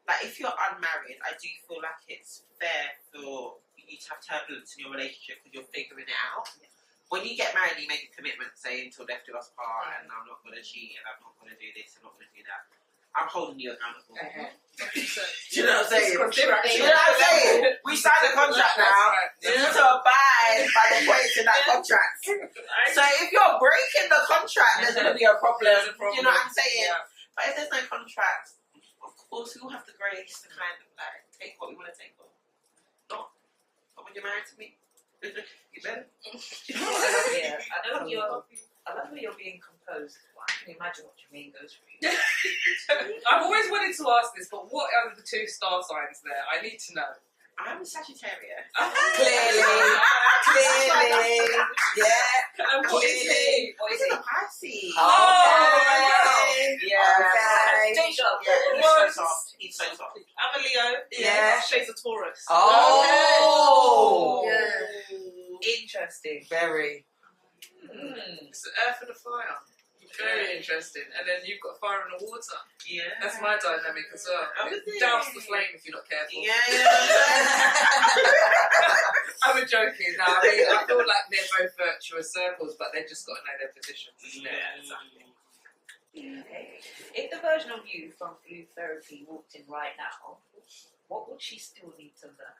like, if you're unmarried, I do feel like it's fair for you to have turbulence in your relationship because you're figuring it out. Yeah. When you get married, you make a commitment, say until death do us part, and I'm not going to cheat, and I'm not going to do this, I'm not going to do that. I'm holding you accountable. Do you know what I'm saying? Do you know what I'm saying? We signed a contract now. You need to abide by the points in that contract. So if you're breaking the contract, there's going to be a problem. Do you know what I'm saying? Yeah. But if there's no contract, of course we'll have the grace to kind of like take what we want to take on. Not. But when you're married to me, you better. I love how you're being composed. Well, I can imagine what Jermaine goes through. I've always wanted to ask this, but what are the 2 star signs there? I need to know. I'm a Sagittarius. Clearly. Yeah. And what is he? What is He's it? a Pisces. Yeah. Deja. He's so soft. He's so soft. I'm a Leo. Yeah. Shades of Taurus. Oh. Interesting. Very. Mm. It's the earth and the fire. Very interesting. And then you've got fire and the water. Yeah. That's my dynamic as well. Oh, is it? Douse the flame if you're not careful. Yeah. I'm joking. No, I mean, I feel like they're both virtuous circles, but they've just got to know their positions. Yeah, exactly. Okay. If the version of you from Blue Therapy walked in right now, what would she still need to learn?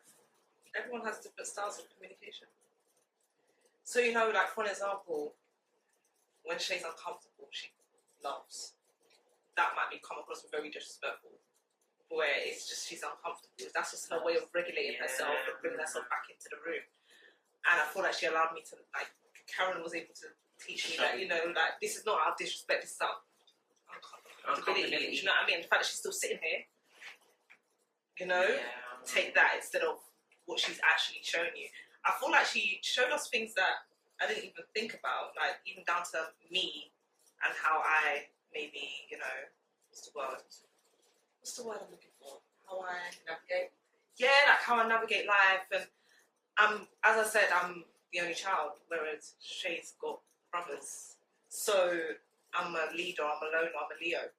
Everyone has different styles of communication. So, you know, like for an example, when Shay's uncomfortable, she laughs. That might be come across very disrespectful. Where it's just she's uncomfortable. That's just her way of regulating herself and bringing herself back into the room. And I feel like she allowed me to, like, Karen was able to teach me that, you know, like, this is not our disrespect, this is our uncomfortability. You know what I mean? The fact that she's still sitting here, you know, take that instead of what she's actually shown you. I feel like she showed us things that I didn't even think about, like even down to me and how I maybe, you know, what's the word I'm looking for? How I Navigate. Yeah, like how I navigate life. And as I said, I'm the only child, whereas Shay's got brothers. So I'm a leader, I'm a loner, I'm a Leo.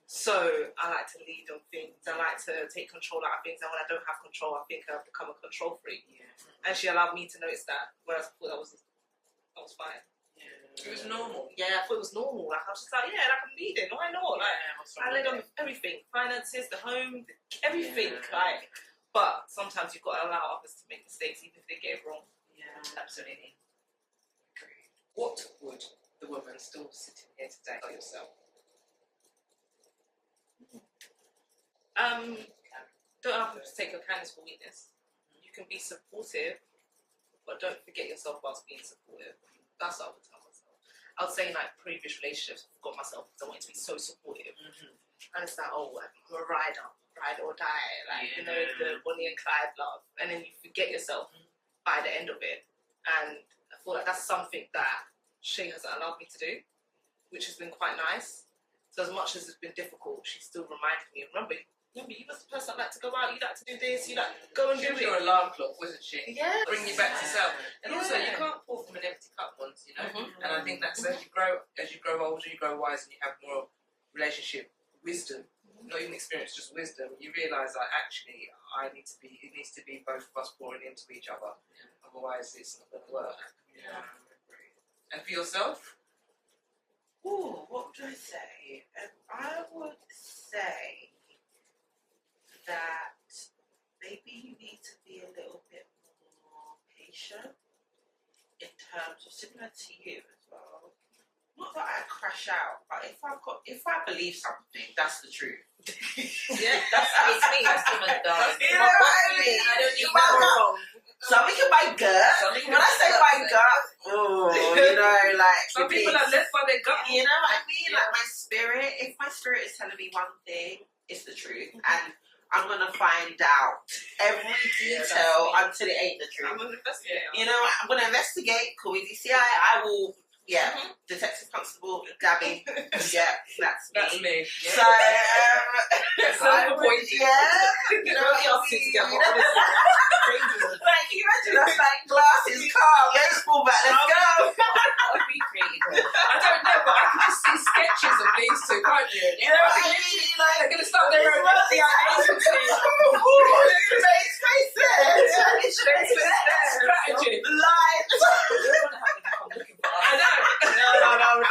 So I like to lead on things. I like to take control out of things. And when I don't have control, I think I've become a control freak. Yeah. And she allowed me to notice that, whereas I thought that was fine. Yeah. It was normal. Yeah, I thought it was normal. Like I was just like, yeah, like I'm leading. Why not? Like I led on with everything, finances, the home, everything. Yeah. Like, but sometimes you've got to allow others to make mistakes, even if they get it wrong. Yeah, absolutely. Agreed. What would the woman still sitting here today tell yourself? Don't have to take your kindness for weakness. You can be supportive, but don't forget yourself whilst being supportive. That's what I would tell myself. I would say in like previous relationships, I've got myself because I wanted to be so supportive. And it's like, oh, I'm a ride or die, like, you know, the Bonnie and Clyde love. And then you forget yourself by the end of it. And I feel like that's something that Shay hasn't allowed me to do, which has been quite nice. So as much as it's been difficult, she still reminded me, remember, you was the person that like to go out, you like to do this, you like go and She do was it. your alarm clock, wasn't she? Yeah. Bring you back to self. And also, you Yeah. can't pour from an empty cup once, you know. And I think that's as you grow older, you grow wise, and you have more relationship wisdom, not even experience, just wisdom. You realise that actually, it needs to be both of us pouring into each other. Otherwise, it's not going to work. Yeah. And for yourself? Ooh, what would I say? I would say that maybe you need to be a little bit more patient in terms of, similar to you as well. Not that I crash out, but if I believe something, that's the truth. Yeah, that's me. That's You know what I mean? I don't need My gut. wrong. Something in my gut. When I say my gut, you know, like Some people are led by their gut. you know what I mean? Like my spirit. If my spirit is telling me one thing, it's the truth, and I'm gonna find out every detail until it ain't the truth. I'm an investigator. You know, I'm gonna investigate. Call me DCI. I will. Yeah, Detective Constable Dami. Yeah, that's me. Yeah. So, I would, you know, like, you imagine us like glasses, calm, let's fall back, let's go. That would be creative. I don't know, but I can just see sketches of these two, can't you? You know what I mean? Like, They're going to start their own agency. Strategy. Live. I know. No.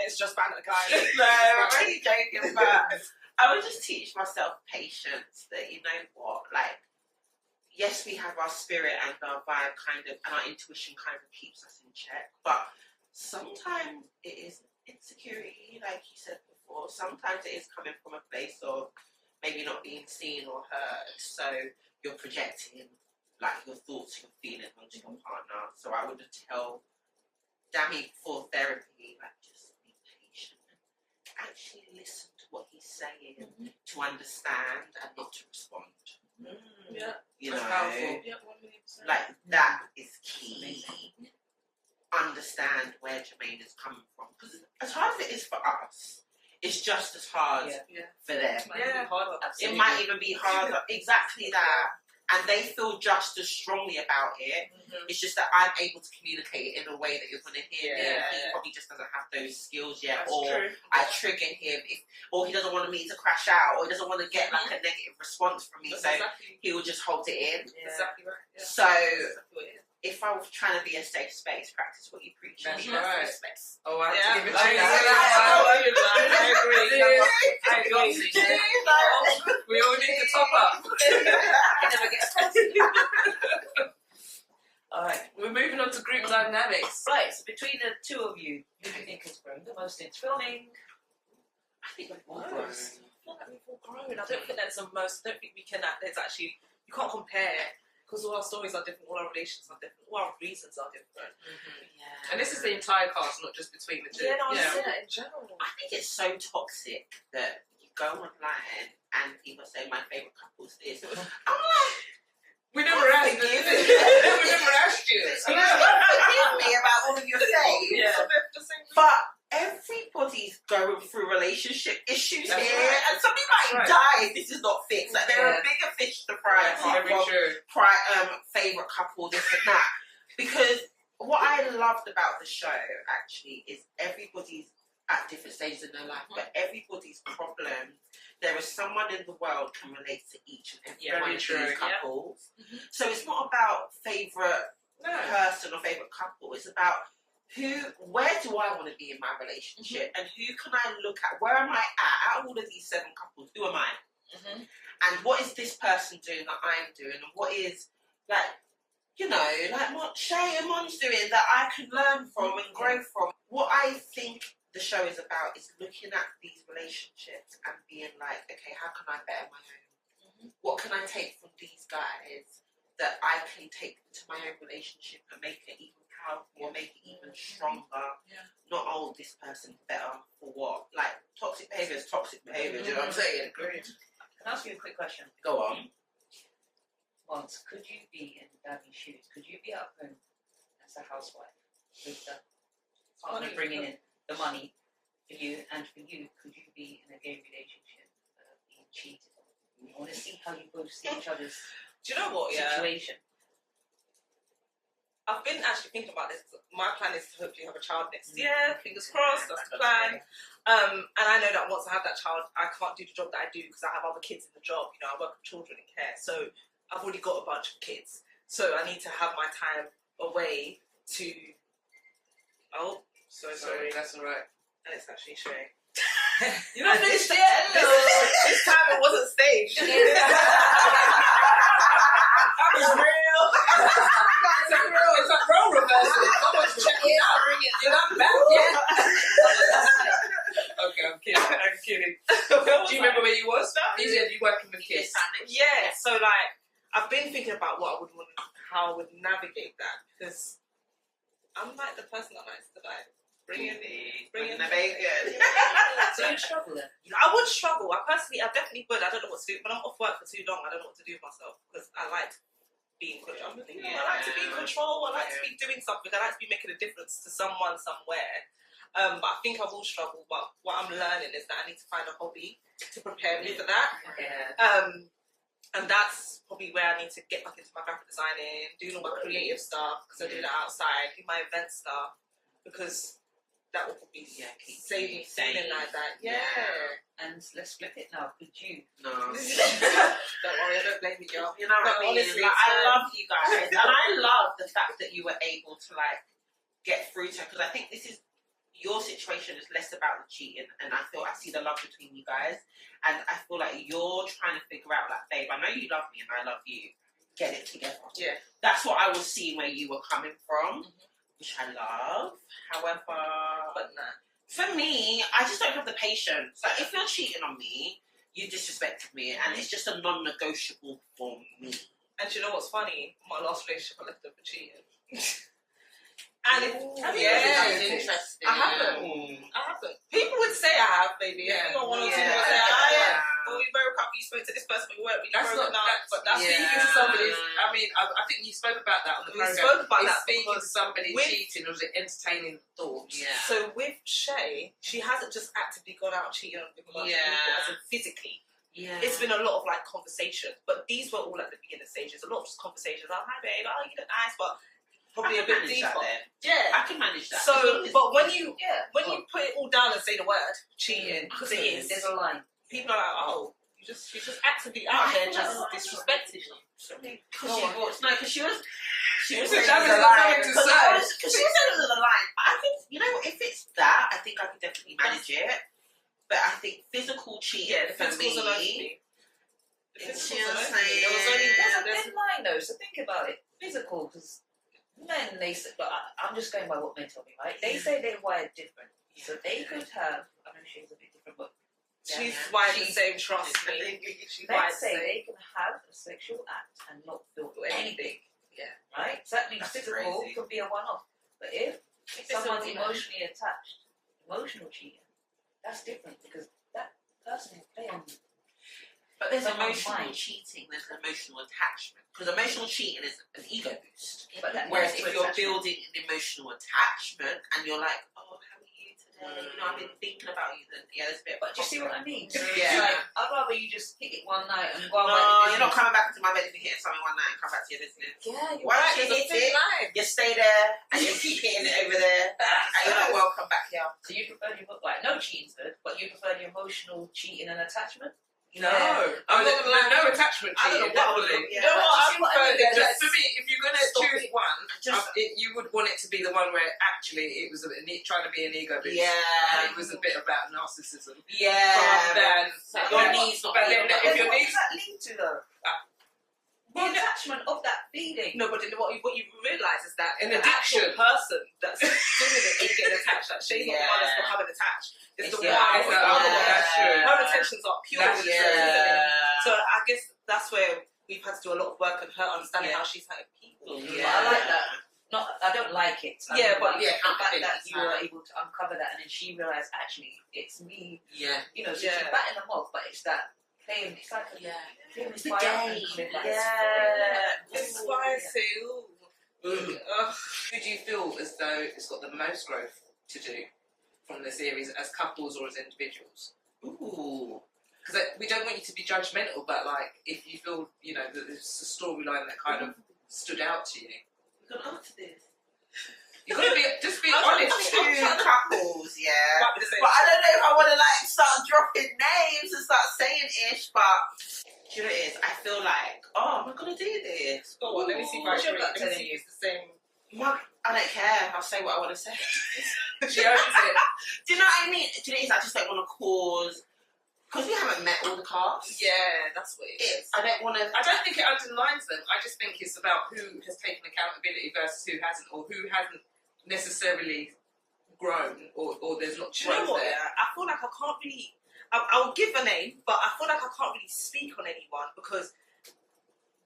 It's just banter, guys. No, I'm really joking, but I would just teach myself patience that, you know what, like, yes, we have our spirit and our vibe kind of, and our intuition kind of keeps us in check, but sometimes it is insecurity, like you said before. Sometimes it is coming from a place of maybe not being seen or heard, so you're projecting like your thoughts, your feelings onto your partner. So I would tell Dami before therapy, like, just be patient, actually listen to what he's saying to understand and not to respond. Yeah. You know, That's powerful. Yeah, 1,000,000%. like that is key. Understand where Jermaine is coming from, because as hard as it is for us, it's just as hard Yeah. for them. Yeah. Harder. It might even be harder. Exactly that. and they feel just as strongly about it. It's just that I'm able to communicate it in a way that you're going to hear me. Yeah. He probably just doesn't have those skills yet, That's or true. I trigger him, or he doesn't want me to crash out, or he doesn't want to get like a negative response from me. That's So exactly, he will just hold it in. exactly right. Yeah. So That's exactly what it is. if I was trying to be a safe space, practice what you preach. That's Be that right. safe space. Oh, I have Yeah. to give it to I you. agree. We all need to top up. never gets Alright. We're moving on to group dynamics. Right, so between the two of you, who do you think has grown the most since filming? I think we've all I grown. feel like we've all grown. I don't think there's a most. I don't think we can. There's actually you can't compare because all our stories are different, all our relations are different, all our reasons are different. Yeah. And this is the entire cast, not just between the two. Yeah, no, I'm saying that in general. I think it's so toxic that you go online and people say my favourite couple's this. I'm like, We never asked. We Forgive never asked you. forgive me about all of your saying. Yeah. But everybody's going through relationship issues That's here, right. and somebody might That's die if this is not fixed. Like there are Yeah. bigger fish to fry That's apart very from true. favourite couple, this and that. Because what I loved about the show actually is everybody's at different stages in their life, but everybody's problem, there is someone in the world can relate to each and every Yeah, one very of true, these yeah. couples. So it's not about favourite No. person or favourite couple. It's about where do I want to be in my relationship, and who can I look at? Where am I at? Out of all of these 7 couples, who am I? And what is this person doing that I'm doing? And what is, like, you know, like what Shay and Mons doing that I can learn from and grow from? What I think the show is about is looking at these relationships and being like, okay, how can I better my own? What can I take from these guys that I can take to my own relationship and make it even powerful or make it even stronger? Yeah. Not, oh, this person's better for what? Like, toxic behaviour is toxic behaviour, do you know what I'm saying? Agreed. Can I ask you a quick question? Go on. Once, could you be in Dami's shoes? Could you be at home as a housewife with the partner Funny, bringing in the money for you, and for you, could you be in a gay relationship being cheated on? I want to see how you both see each other's Do you know what? Yeah. situation. I've been actually thinking about this. My plan is to hopefully have a child next year. Fingers crossed. That's the plan. And I know that once I have that child, I can't do the job that I do because I have other kids in the job. You know, I work with children in care, so I've already got a bunch of kids. So I need to have my time away to. Oh, so sorry. That's all right. And it's actually Shay. You're not this, finished yet. this time it wasn't staged. It's real. It's a role reversal. Someone's checking out. You're not back yet. Okay, I'm kidding. Do you remember where you was? You said you working with kids. Yeah, so like I've been thinking about what I would want, how I would navigate that, because I'm like the person that likes to like bring in the bacon. So you struggle then? I would struggle. I definitely would. I don't know what to do. When I'm off work for too long, I don't know what to do with myself because I like being in control. I like to be in control. I like to be doing something. I like to be making a difference to someone somewhere. But I think I will struggle. But what I'm learning is that I need to find a hobby to prepare me for that. Yeah. And that's probably where I need to get back into my graphic designing, doing all my creative stuff, because I do that outside, do my event stuff, because that will probably save me feeling like that. Yeah. And let's flip it now. Could you? No. Don't worry, I don't blame you, girl. You know what I mean? Honestly, Like, I love you guys, and I love the fact that you were able to like get through to, because I think this is your situation is less about the cheating, and I see the love between you guys, and I feel like you're trying to figure out like, babe, I know you love me and I love you. Get it together. Yeah. That's what I was seeing where you were coming from, which I love. However, But nah. for me, I just don't have the patience. Like, if you're cheating on me, you disrespected me, and it's just a non-negotiable for me. And you know what's funny? My last relationship, I left her for cheating. And Interesting. I haven't. People would say I have, maybe. Yeah. You know, one or two Yeah. people say, well, we broke up, you spoke to this person, but we weren't really That's broken not. up. But that's Speaking to somebody. I mean, I think you spoke about that on the We program. spoke about Is that speaking to because somebody with- cheating, or was it entertaining thoughts? Yeah. So with Shay, she hasn't just actively gone out cheating on people, Yeah. as in physically. Yeah. It's been a lot of like conversations, but these were all at the beginning stages. A lot of just conversations. Oh, hi babe. Oh, you look nice, but probably a bit deeper. Yeah, I can manage that. So, but when you Yeah. put it all down and say the word cheating, because it is, There's a line. people are like, oh, you're just actively out there just disrespecting you. Because she was She was saying saying it was a it was lie. something to Because say. she was saying it was a lie. I think, you know, if it's that, I think I could definitely manage it. But I think physical cheating Yeah, the for physical's a no for me. me. The It's physical's a no just for me. There was only There's a there's thin line though, so think about it. Physical, because men, they say, but I'm just going by what men tell me, right? They say they're wired different. So they could have, I know she's a bit different, but she's wired the same, trust me. She's wired let's the say same. they can have a sexual act and not feel anything. Yeah. Right? So that means That's physical crazy. could be a one-off. But if It's someone's a woman. emotionally attached, emotional cheating, that's different because that person will play on you. But there's Someone's emotional mind. cheating, there's emotional attachment. Because emotional cheating is an ego boost. But that Whereas leads if to you're attachment. building an emotional attachment and you're like, oh, how are you today? You know, I've been thinking about you. Then yeah, there's a bit. But do you see what I mean? So Yeah. it's like, I'd rather you just hit it one night and go on No, about you're not coming back into my bed if you hit something one night and come back to your business. Yeah, you're Why right. don't you There's a hit thin it? line. You stay there and you keep hitting it over there, and you're not welcome back here. So you prefer the like no cheating's good, but you prefer the emotional cheating and attachment? No, I'm not gonna lie. No attachment I don't cheating, know what definitely. yeah. You know what? You I see what I prefer mean? the Just for me, if you're gonna Stop choose it. one, Just- you would want it to be the one where actually it was trying to be an ego boost. Yeah. And it was a bit about narcissism. Yeah. Rather than Your needs not but being then met. if your What needs, does that lead to though? The attachment of that feeling. No, but then what you realise is that An the actual addiction. person that's doing it is getting attached. Like she's not the one that's becoming attached. It's the Yeah, one. it's the other one, that's true. Her intentions are pure. That's with true. the truth, isn't it? Yeah. So I guess that's where we've had to do a lot of work on her understanding Yeah. how she's hurting people. But I like that. Not, I don't like it. I Yeah, don't but like yeah, the fact it's that you were able to uncover that, and then she realised actually it's me. Yeah. You know, so Yeah. she's batting them off, but it's that playing. It's like Yeah. playing It's the fire and game. clip, like, Yeah. It's Ooh, spicy. Ooh. Ugh. who do you feel as though it's got the most growth to do from the series as couples or as individuals? Ooh. Because we don't want you to be judgmental, but like if you feel that there's a storyline that kind of stood out to you, We're gonna answer this. you got to just be I'm honest. trying Two couples, yeah. Might be the same. But I don't know if I want to like start dropping names and start saying ish, but do you know what it is? I feel like, oh, am I gonna do this? Go on, let me see if I What's your agree. gut Let me telling see you? if it's the same. I don't care. I'll say what I want to say. She owns it. Do you know what I mean? Do you know what it is? I just don't want to cause, because we haven't met all the cast. Yeah, that's what it is. I don't want to. I don't think it underlines them. I just think it's about who has taken accountability versus who hasn't, or who hasn't necessarily grown, or there's not Do you know growth what? there. Yeah? I feel like I can't really. I'll give a name, but I feel like I can't really speak on anyone because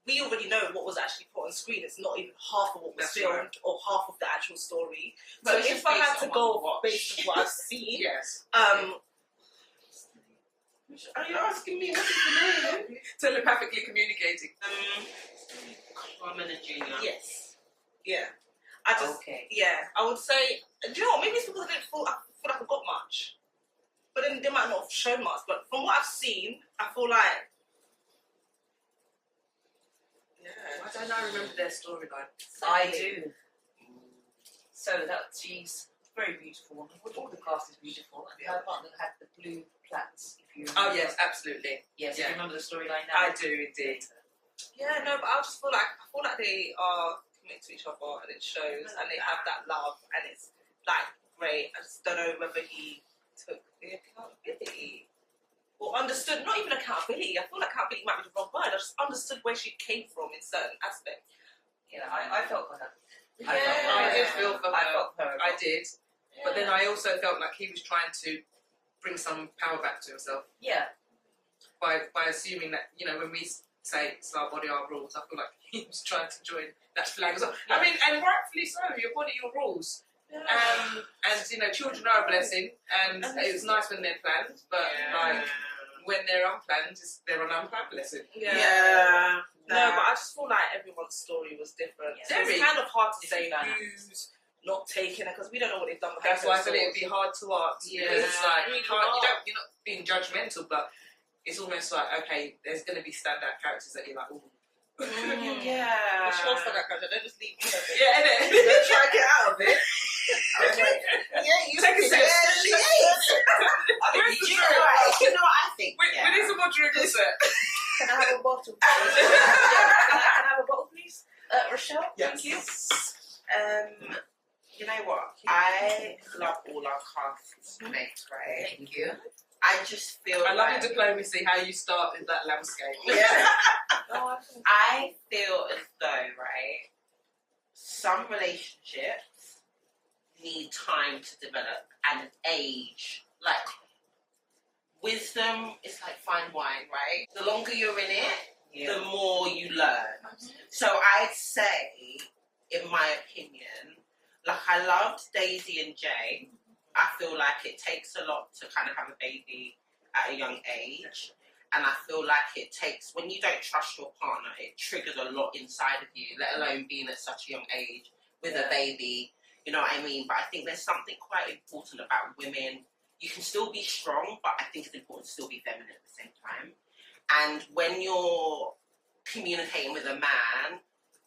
we already know what was actually put on screen. It's not even half of what was That's filmed right. or half of the actual story. But So it's if just I had based to on go what you watch. based on what I've seen, Yes. Are you asking me what is the name? Telepathically communicating. Carmen and Junior. yes, yeah. I just Okay. I would say. Do you know what? Maybe it's because I feel like I got much, but then they might not have shown much. But from what I've seen, I feel like. Why don't I remember their storyline? I do. So that she's very beautiful. All the cast is beautiful. And her partner had the blue plaits. If you Oh remember. yes, absolutely. Yes. Yeah. You remember the storyline now? I do indeed. Yeah, no, but I just feel like they are committed to each other and it shows and they have that love and it's like great. I just don't know whether he took the accountability or understood, not even accountability. I feel like accountability might be the wrong word. I just understood where she came from in certain aspects. Yeah, I felt for her. I did feel for her. I felt for her. I did. But then I also felt like he was trying to bring some power back to himself Yeah. by assuming that, when we say it's our body, our rules, I feel like he was trying to join that flag as well. I mean, and rightfully so, your body, your rules. And children are a blessing, and it's nice when they're planned, but like when they're unplanned, they're an unplanned blessing. Yeah. No, but I just feel like everyone's story was different. Yeah. So it's Very. kind of hard to say Different who's not taking it because we don't know what they've done. That's behind why I closed said it would doors. be hard to ask. Yeah. Because it's like you're not being judgmental, but it's almost like, okay, there's going to be standout characters that you're like, ooh. Yeah. For sure, for that character, don't just leave me. Yeah, innit? Don't try to get out of it. You Take a sip. She is. Where's the You drink? know what I think? We need some more drink on set. Can I have a bottle, please? Can I have a bottle, please? Rochelle, thank you. You know what? I love all our cast mates, right? Thank you. I just feel I love like... your diplomacy, how you start in that landscape. Yeah. Oh, I feel as though, right, some relationships need time to develop and age. Like, wisdom is like fine wine, right? The longer you're in it, the more you learn. So I'd say, in my opinion, like I loved Daisy and Jay. I feel like it takes a lot to kind of have a baby at a young age. And I feel like it takes, when you don't trust your partner, it triggers a lot inside of you, let alone being at such a young age with a baby. You know what I mean? But I think there's something quite important about women. You can still be strong, but I think it's important to still be feminine at the same time. And when you're communicating with a man,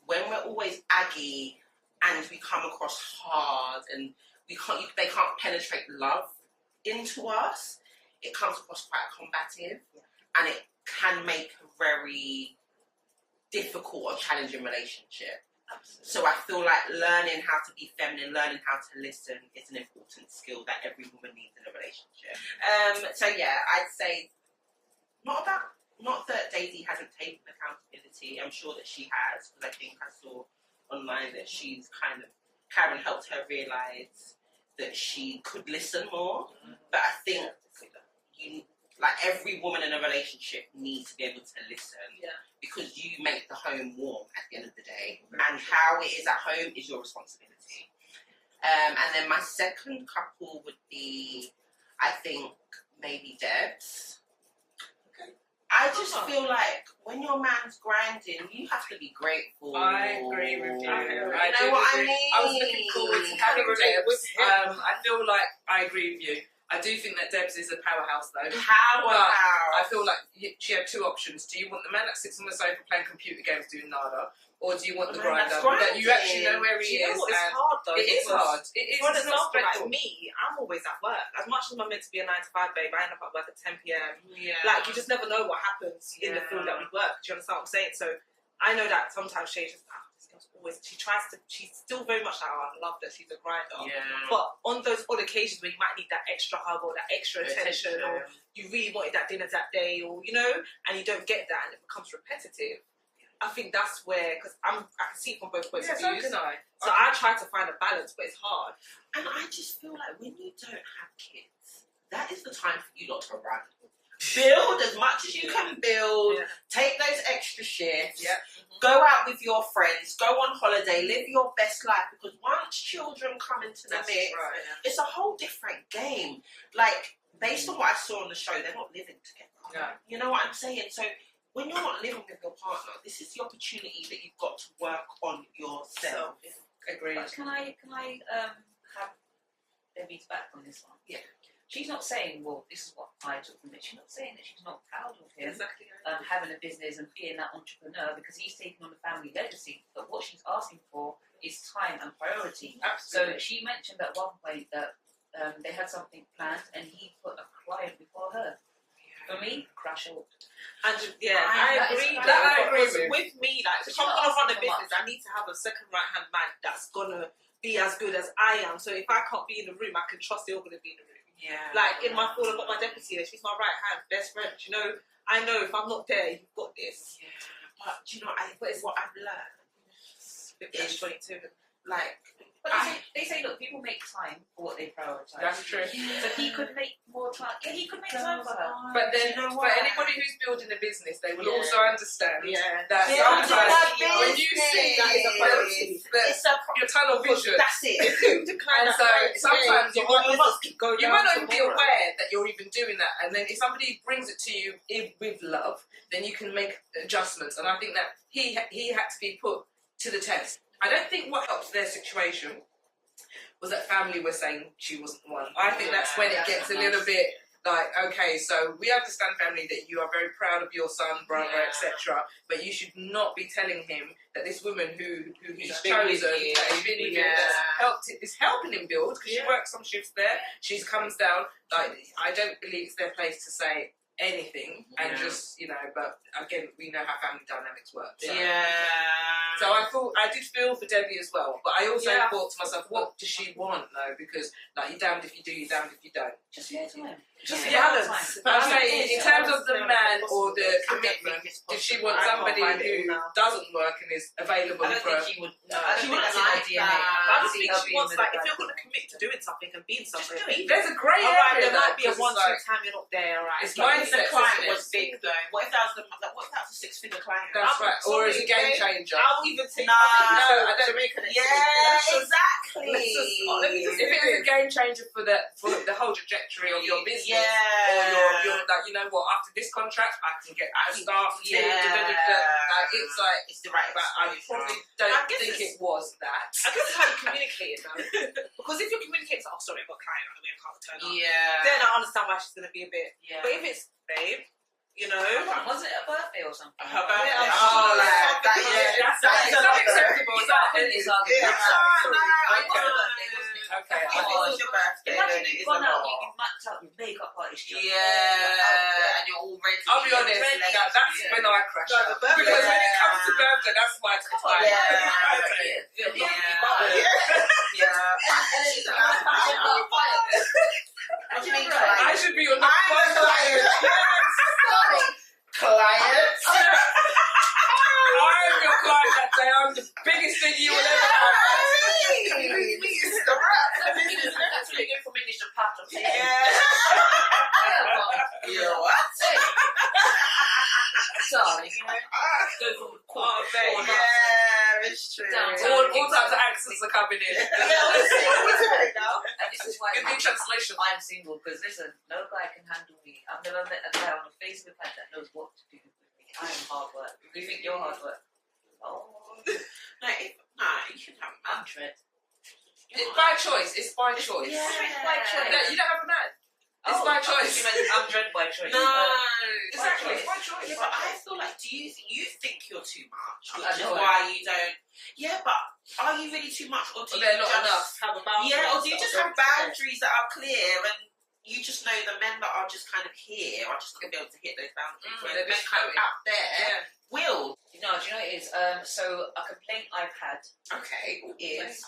when we're always aggy and we come across hard and they can't penetrate love into us, it comes across quite combative, and it can make a very difficult or challenging relationship. Absolutely. So I feel like learning how to be feminine, learning how to listen is an important skill that every woman needs in a relationship. So yeah, I'd say not that Daisy hasn't taken accountability. I'm sure that she has, because I think I saw online that Karen helped her realise that she could listen more. But I think every woman in a relationship needs to be able to listen, because you make the home warm at the end of the day, and how it is at home is your responsibility. And then my second couple would be, I think, maybe Debs. I just feel like when your man's grinding, you have to be grateful. I agree with you. I know what I mean? I was looking forward to having Debs. I feel like I agree with you. I do think that Debs is a powerhouse, though. Powerhouse. I feel like she had two options. Do you want the man that sits on the sofa playing computer games doing nada? Or do you want the grinder that you actually know where he is? It's hard though. It is hard. It is. For It's not example, like me, I'm always at work. As much as I'm meant to be a 9 to 5 babe, I end up at work at 10 p.m. Yeah. Like, you just never know what happens in the field that we work. Do you understand what I'm saying? So I know that sometimes she's just this girl's always, she's still very much like, I love that she's a grinder. Yeah. But on those odd occasions where you might need that extra hug or that extra attention, or you really wanted that dinner that day, or and you don't get that, and it becomes repetitive. I think that's where, because I can see it from both points of view. So can I. So I try to find a balance, but it's hard. And I just feel like when you don't have kids, that is the time for you lot to run. Build as much as you can build. Take those extra shifts. Go out with your friends. Go on holiday. Live your best life. Because once children come into the mix, it's a whole different game. Like, based on what I saw on the show, they're not living together. No. You know what I'm saying? So when you're not living with your partner, this is the opportunity that you've got to work on yourself. Agreed. But can I have Debbie's back on this one? Yeah. She's not saying, well, this is what I took from it. She's not saying that she's not proud of him having a business and being that entrepreneur, because he's taking on the family legacy. But what she's asking for is time and priority. Absolutely. So she mentioned at one point that they had something planned and he put a client before her. For me, crash out. And I agree. I agree with me, like, if I'm gonna run a business, I need to have a second right hand man that's gonna be as good as I am. So if I can't be in the room, I can trust you're gonna be in the room. Yeah. Like in my field, I've got my deputy there. She's my right hand, best friend. I know if I'm not there, you've got this. Yeah. But what I've learned is 22. Like, But they say, look, people make time for what they prioritise. That's true. So he could make more time. Yeah, he could make time for her. But then, for anybody who's building a business, they will also understand that Building sometimes a when you see that it's a priority, your tunnel vision. That's it. And so sometimes you might not even be tomorrow. aware that you're even doing that. And then if somebody brings it to you with love, then you can make adjustments. And I think that he had to be put to the test. I don't think what helped their situation was that family were saying she wasn't the one. I think that's when it gets a little bit Like, okay, so we understand, family, that you are very proud of your son, brother, etc. But you should not be telling him that this woman who he's chosen, that has been with him, is helping him build, because she works some shifts there. She comes down. Like, I don't believe it's their place to say anything and just, you know, but again, we know how family dynamics work. So. So I did feel for Debbie as well, but I also thought to myself, what does she want though? Because like, you're damned if you do, you're damned if you don't. Just more time. Just balance. But I'm saying, in terms of the man or the commitment, if she wants somebody who doesn't work and is available for her. She wouldn't like that. I don't think she wants, like, if you're going to commit to doing something and being something, there's a grey alright, area. there might be a 1-2 like, time you're not there, alright. It's like, mindset, if the client isn't it? was big though. What if that was a 6-figure client? That's right. Or is a game changer. I'll even take I don't. Jamaican. Exactly. If If it is a game changer for the whole trajectory of your business, or you're like, you know what, after this contract, I can get staff. Like, it's like, it's the right. but I probably don't think it was that. I guess it's how you communicate it though. Because if you're communicating, oh sorry, I've got a client, I can't turn up. Then I understand why she's gonna be a bit. But if it's babe, you know, was it a birthday or something? Her birthday. That's acceptable. Okay. If it was your birthday, Imagine then it you've is gone out, a you've mapped out your makeup artist. and you're all ready. I'll be honest, that's when I crash out. Because when it comes to birthday, that's my time. What do you mean, client? I should be your number one client. Client? I'm your client that day. I'm the biggest thing you will ever have. That's really good for me to pat on. You're what? Sorry, you know. Go from It's true. All types of accents are coming in. And this is why Give me a translation. I'm single, because listen, no guy can handle me. I've never met a guy on the face of the planet that knows what to do with me. I am hard work. Do you think you're hard work? Oh. You should have I'm Trent. It's by choice. It's by choice. Yeah, it's by choice. No, you don't have a man. It's by choice. I'm Trent by choice. No, Exactly. It's by choice. Yeah, but I feel like, do you think you're too much, which I is know. why you don't? Yeah, but are you really too much, or do But you they're not just enough. Have a boundary. Yeah, or do you just have boundaries that are clear and you just know the men that are just kind of here are just going to be able to hit those boundaries? Whereas they're men just kind of floating. out there will. Do you know what it is? So a complaint I've had Okay. is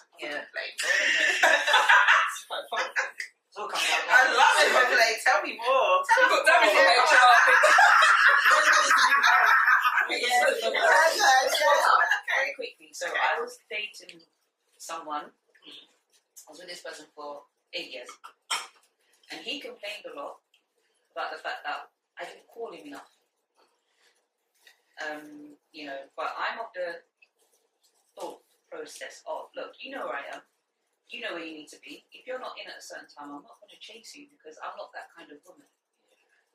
I love it, complaint. Tell me more. We've got Dami from HR. Very quickly. So I was dating someone. I was with this person for 8 years, and he complained a lot about the fact that I didn't call him enough. You know, but I'm of the thought process of, look, you know where I am. You know where you need to be. If you're not in at a certain time, I'm not going to chase you because I'm not that kind of woman.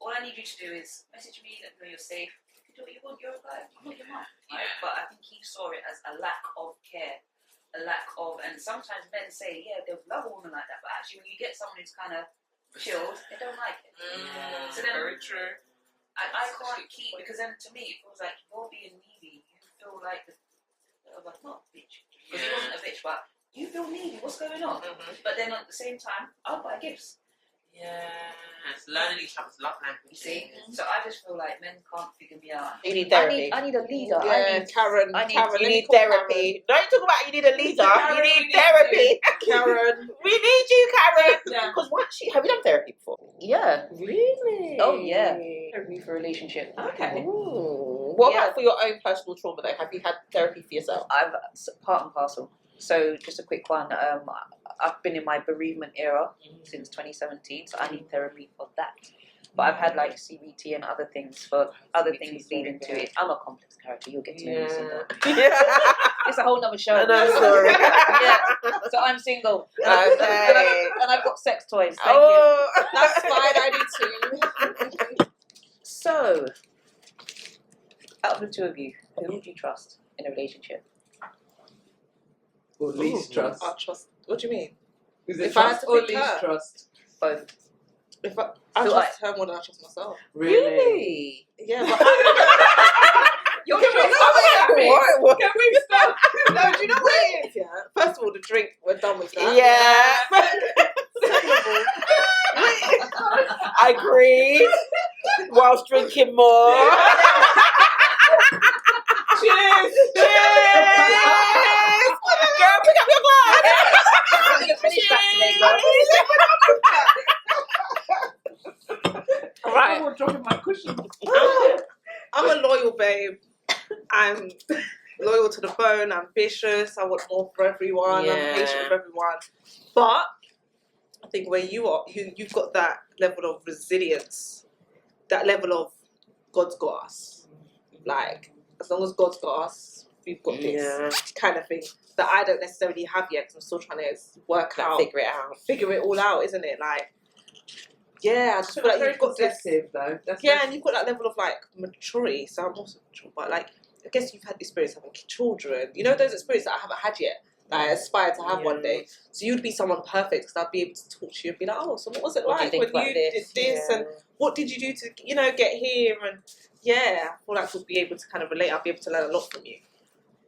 All I need you to do is message me, let me know you're safe. You can do what you want, you're a guy. I'm not your mum. Right? But I think he saw it as a lack of care, a lack of, and sometimes men say, yeah, they'll love a woman like that, but actually when you get someone who's kind of chilled, they don't like it. So then, Very true. I can't keep, because then to me it feels like you're being needy. You feel like not a bitch, because he wasn't a bitch, but you feel needy. What's going on? But then at the same time, I'll buy gifts. It's learning each other's love language. You see, so I just feel like men can't figure me out. You need therapy. I need a leader. Yeah, Karen. you need therapy. Don't talk about you need a leader. You need therapy. Karen. We need you, Karen. Yeah. Because once you have you done therapy before? Yeah. Really? Oh yeah. Therapy for a relationship. Okay. What about for your own personal trauma though? Have you had therapy for yourself? I've part and parcel. So just a quick one. I've been in my bereavement era since 2017, so I need therapy for that. But I've had like CBT and other things for other things leading to it. I'm a complex character. You'll get to know me soon. It's a whole nother show. Another story. Yeah. So I'm single. Okay. And I've got sex toys. Thank you. That's fine. I do too. So, out of the two of you, who would you trust in a relationship? Or least trust. I trust. What do you mean? Is If it I had trust to or pick least her. trust? Both. I So trust her more than I trust myself. Really? Yeah, but I You're Can we sure? stop it? what? Can we stop? No, do you know what it is? Yeah. First of all, the drink, we're done with that. Yeah. Second of all, I agree. Whilst drinking more. Cheers! Cheers! Girl, pick up your glass. I'm gonna finish that today, girl. Right. I'm dropping my cushion. I'm a loyal babe. I'm loyal to the bone, ambitious. I want more for everyone. I'm patient with everyone. But I think where you are, you've got that level of resilience, that level of God's got us. Like, as long as God's got us, we've got this kind of thing that I don't necessarily have yet, because I'm still trying to figure it all out, isn't it? Like, yeah, I just feel like you've got this. Though. That's And you've got that level of like maturity. So I'm also mature, but like, I guess you've had the experience of having children. You know, those experiences that I haven't had yet, that I aspire to have one day. So you'd be someone perfect, because I'd be able to talk to you and be like, oh, so what was it like when you did this, and what did you do to, you know, get here? And yeah, I feel like we'll be able to kind of relate. I'll be able to learn a lot from you.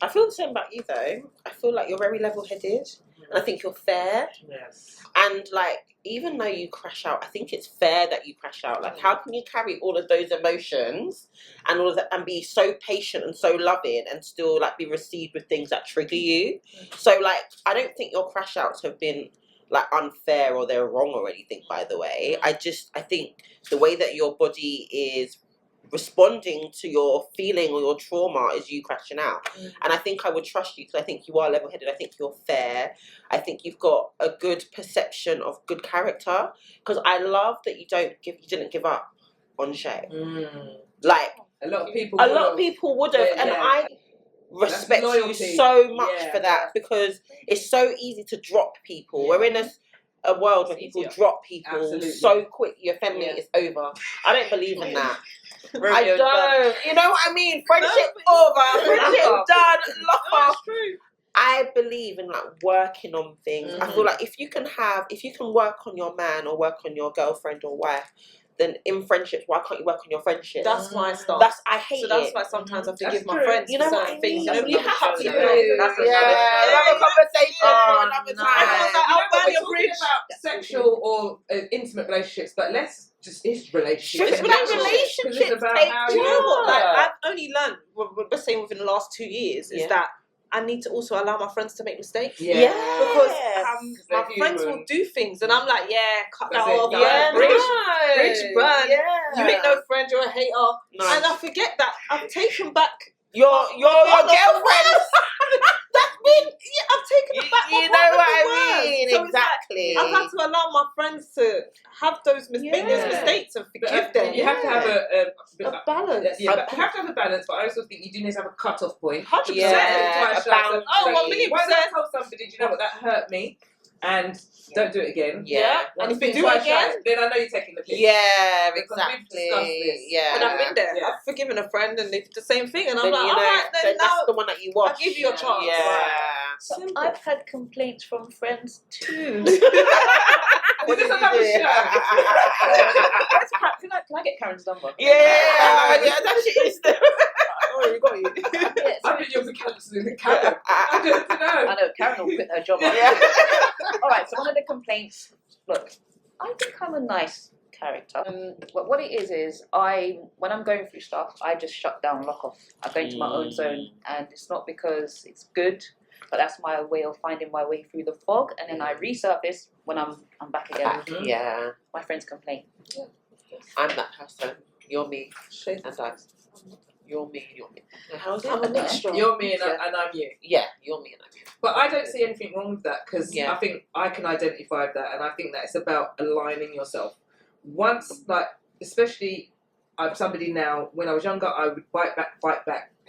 I feel the same about you though. I feel like you're very level-headed, and I think you're fair. Yes. And like, even though you crash out, I think it's fair that you crash out. Like, how can you carry all of those emotions and all of that, and be so patient and so loving, and still like be received with things that trigger you? So like, I don't think your crash outs have been like unfair or they're wrong or anything. By the way, I think the way that your body is responding to your feeling or your trauma is you crashing out. And I think I would trust you, because I think you are level-headed. I think you're fair. I think you've got a good perception of good character, because I love that you didn't give up on Shay. Like, a lot of people would have, and I respect you so much for that, because it's so easy to drop people. We're in a world where people drop people so quick. Your family is over. I don't believe in that. I don't. Done. You know what I mean? Friendship over. Friendship done. Lock off. I believe in like working on things. I feel like if you can work on your man or work on your girlfriend or wife, then in friendships, why can't you work on your friendship? That's my stuff. I hate it. So that's why sometimes I forgive my friends. You know for what certain I things. mean? You know, You have to. That's another conversation. Another time. I'll ban your bridge about sexual or intimate relationships, but let's just relationships. It's relationships. It's about how Do you know what? Like, Yeah. I've only learned, we're saying within the last 2 years, is that I need to also allow my friends to make mistakes. Yeah. Because my they're friends will human. do things, and I'm like, cut That's that it. off. Yeah, Bridge burn. Yeah. You ain't no friend, you're a hater. No. And I forget that I've taken back Your girlfriend. that's been, I've taken it back. You know what I mean? So it's like, Exactly. I've had to allow my friends to have those make those mistakes and forgive them. You have to have a balance. you have to have a balance, but I also think you do need to have a cut-off point. 100%. Yeah, a balance. Oh, 1,000,000%. Once I told somebody, do you know what, that hurt me, and don't do it again. Yeah. And if you Once do twice it again, right, then I know you're taking the piss. Yeah, Because we've discussed exactly. this. Yeah. and I've been there. Yeah. I've forgiven a friend and they did the same thing, and I'm Then like, you all know, right, then that's now the one that you watch. I'll give you a chance. Yeah. So I've had complaints from friends too. What is another show? Can I get Karen's number? Yeah, that shit is the. Oh, you got you. Yes. I think you're the counselor in the cabin. I don't know. I know Karen will quit her job. Yeah. All right. So one of the complaints. Look, I think I'm a nice character. But what it is when I'm going through stuff, I just shut down, lock off. I go into my own zone, and it's not because it's good, but that's my way of finding my way through the fog, and then I resurface when I'm back again. Yeah. My friends complain. I'm that person. You're me. And that's. You're me. How's it? I'm a mixture. You're me and I'm you. Yeah, you're me and I'm you. But I don't see anything wrong with that, because Yeah. I think I can identify with that, and I think that it's about aligning yourself. Once, like, especially I'm somebody now, when I was younger, I would fight back,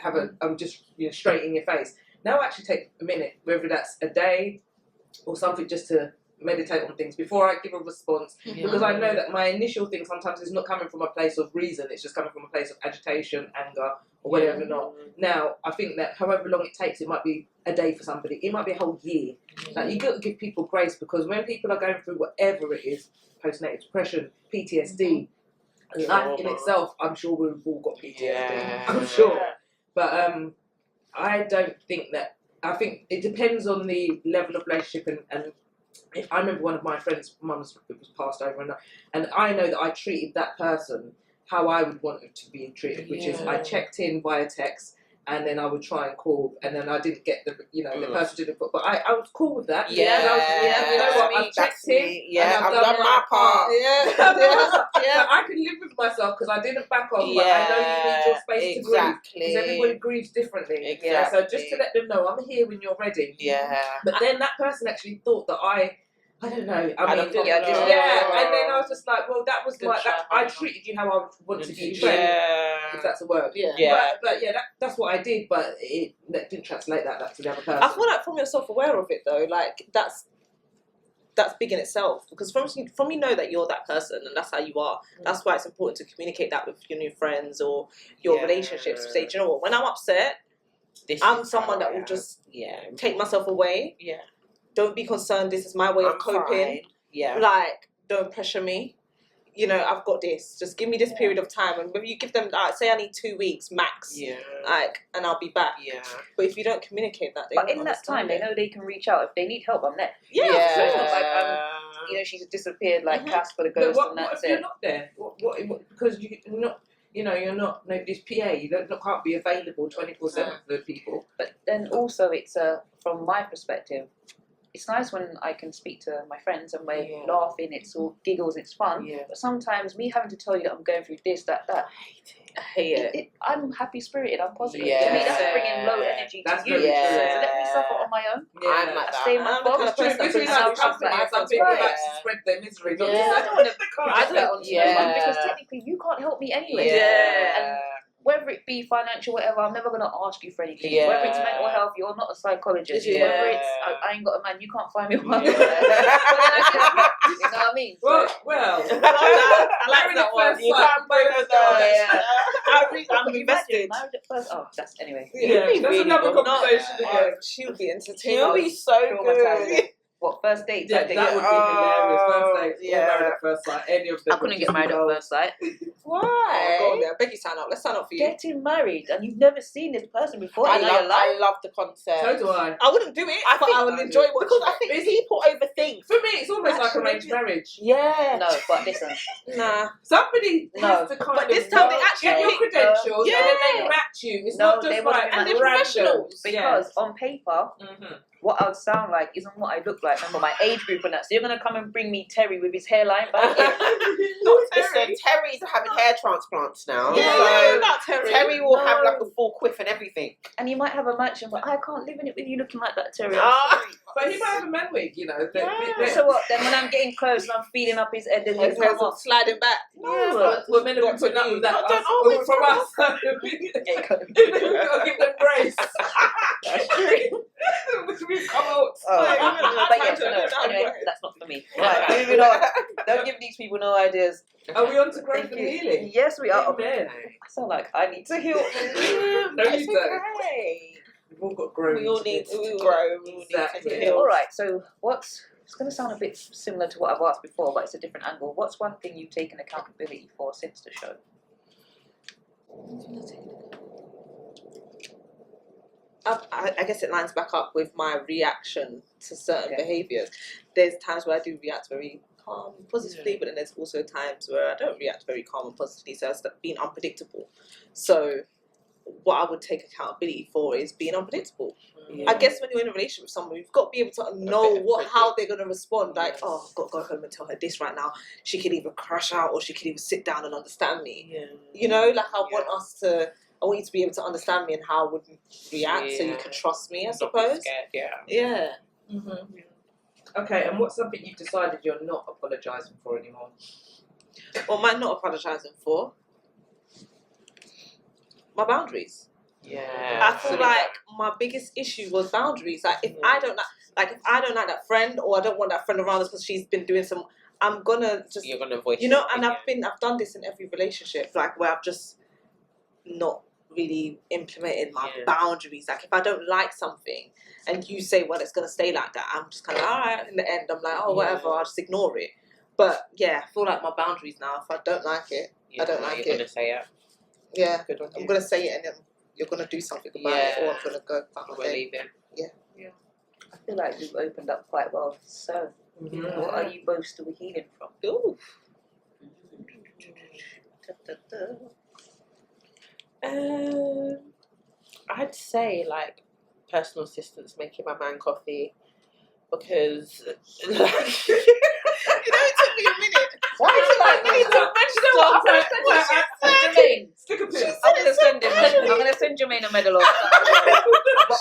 I would just, straight in your face. Now I actually take a minute, whether that's a day or something, just to meditate on things before I give a response, because I know that my initial thing sometimes is not coming from a place of reason, it's just coming from a place of agitation, anger, or whatever not. Now, I think that however long it takes, it might be a day for somebody, it might be a whole year. Like, you got to give people grace, because when people are going through whatever it is, postnatal depression, PTSD, life in itself, I'm sure we've all got PTSD, I'm sure. But I don't think that, I think it depends on the level of relationship, and if I remember one of my friends' mums was passed over, and I know that I treated that person how I would want it to be treated, which is I checked in via text, and then I would try and call, and then I didn't get the person didn't put, but I was cool with that. You know what, I've checked in, and I've done my part. So I can live with myself because I didn't back off, but I know you need your space to grieve, because everybody grieves differently. So just to let them know, I'm here when you're ready. But then that person actually thought that I don't know. I mean, and then I was just like, well, that was like that. I treated you how I would want to be treated, if that's a word. But that's what I did. But it didn't translate that to the other person. I feel like from your self-aware of it though, like that's big in itself, because from you know that you're that person and that's how you are. That's why it's important to communicate that with your new friends or your relationships. Say, do you know what? When I'm upset, I'm someone that will just take myself away. Don't be concerned. This is my way of coping. Like, don't pressure me. You know, I've got this. Just give me this period of time. And when you give them, like, say I need 2 weeks max, like, and I'll be back. But if you don't communicate that, but in that time, they know they can reach out if they need help. I'm there. Like, she's disappeared like Cass for the ghost, and that's what if you're not there? What because you're not. You're not nobody's PA. You can't be available 24/7 for the people. But then also, it's from my perspective, it's nice when I can speak to my friends and we're laughing. It's all giggles. It's fun. But sometimes me having to tell you that I'm going through this, that. I hate it. I'm happy spirited. I'm positive. To me, that's bringing low energy to you. So let me suffer on my own. I'm like that. Stay in my box. Some people like to spread their misery. I don't want to drag that on someone, because technically you can't help me anyway. And whether it be financial, whatever, I'm never going to ask you for anything. Whether it's mental health, you're not a psychologist. Whether it's I ain't got a man, you can't find me one. You know what I mean? Well, I like that one. You can't bring us down. I'm invested. Married at first. Oh, that's anyway. That's another conversation again. She'll be entertained. She'll be so good. What, first date? That would be hilarious. First date, or married at first sight. Any of them. I couldn't get married at first sight. Why? Go on there. Becky, sign up. Let's sign up for you. Getting married and you've never seen this person before. I love the concept. So do I. I wouldn't do it, but I would enjoy it because I think people overthink. For me, it's almost like arranged marriage. No, but listen. Nah. Somebody has to kind but this time they actually get your pick, credentials and then they match you. It's not just like and they're professionals. Because on paper, what I would sound like isn't what I look like. Remember my age group and that. So you're gonna come and bring me Terry with his hairline back here. Listen, Terry's having hair transplants now. Not Terry. Terry will have like a full quiff and everything. And you might have a mansion, but I can't live in it with you looking like that, Terry. But he might have a man wig, you know. So what? Then when I'm getting close and I'm feeling up his head, then he's come off. Sliding back. We're meant to be putting up with that. From us. We've got to give them grace. That's true. We've come out. Anyway, that's not for me. Right, moving on. Don't give these people no ideas. Are we on to growth and healing? Yes, we are. Amen. I sound like I need to heal. No, you don't. We've all got growth. We all need to grow. Exactly. All right. So it's going to sound a bit similar to what I've asked before, but it's a different angle. What's one thing you've taken accountability for since the show? I guess it lines back up with my reaction to certain behaviours. There's times where I do react very calm and positively, but then there's also times where I don't react very calm and positively, so it's being unpredictable. So what I would take accountability for is being unpredictable. I guess when you're in a relationship with someone, you've got to be able to know how they're going to respond. Like, oh, I've got to go home and tell her this right now. She could either crash out or she could even sit down and understand me. You know, like I want you to be able to understand me and how I would react, so you can trust me, I suppose. Okay, and what's something you've decided you're not apologising for anymore? What am I not apologising for? My boundaries. I feel like my biggest issue was boundaries. Like if I don't Like, if I don't like that friend, or I don't want that friend around us because she's been doing some, I'm gonna just, You're gonna voice. you know. your And opinion. I've done this in every relationship, like where I've just not really implemented my Yeah. boundaries. Like, if I don't like something, and you say, well, it's gonna stay like that, I'm just kind of all right. In the end, I'm like, oh, whatever, I'll just ignore it. But yeah, I feel like my boundaries now. If I don't like it, I don't like You're it. gonna say it. Yeah, Good on I'm you. gonna say it, and then you're gonna do something about it, or I'm gonna go back my We're day. leaving. I feel like you've opened up quite well. So, what are you both still healing from? Ooh. I'd say like personal assistance making my man coffee because like, You know, it took me a minute. Why is it like Me to Jermaine, Stick a pin. I'm gonna send Jermaine a medal.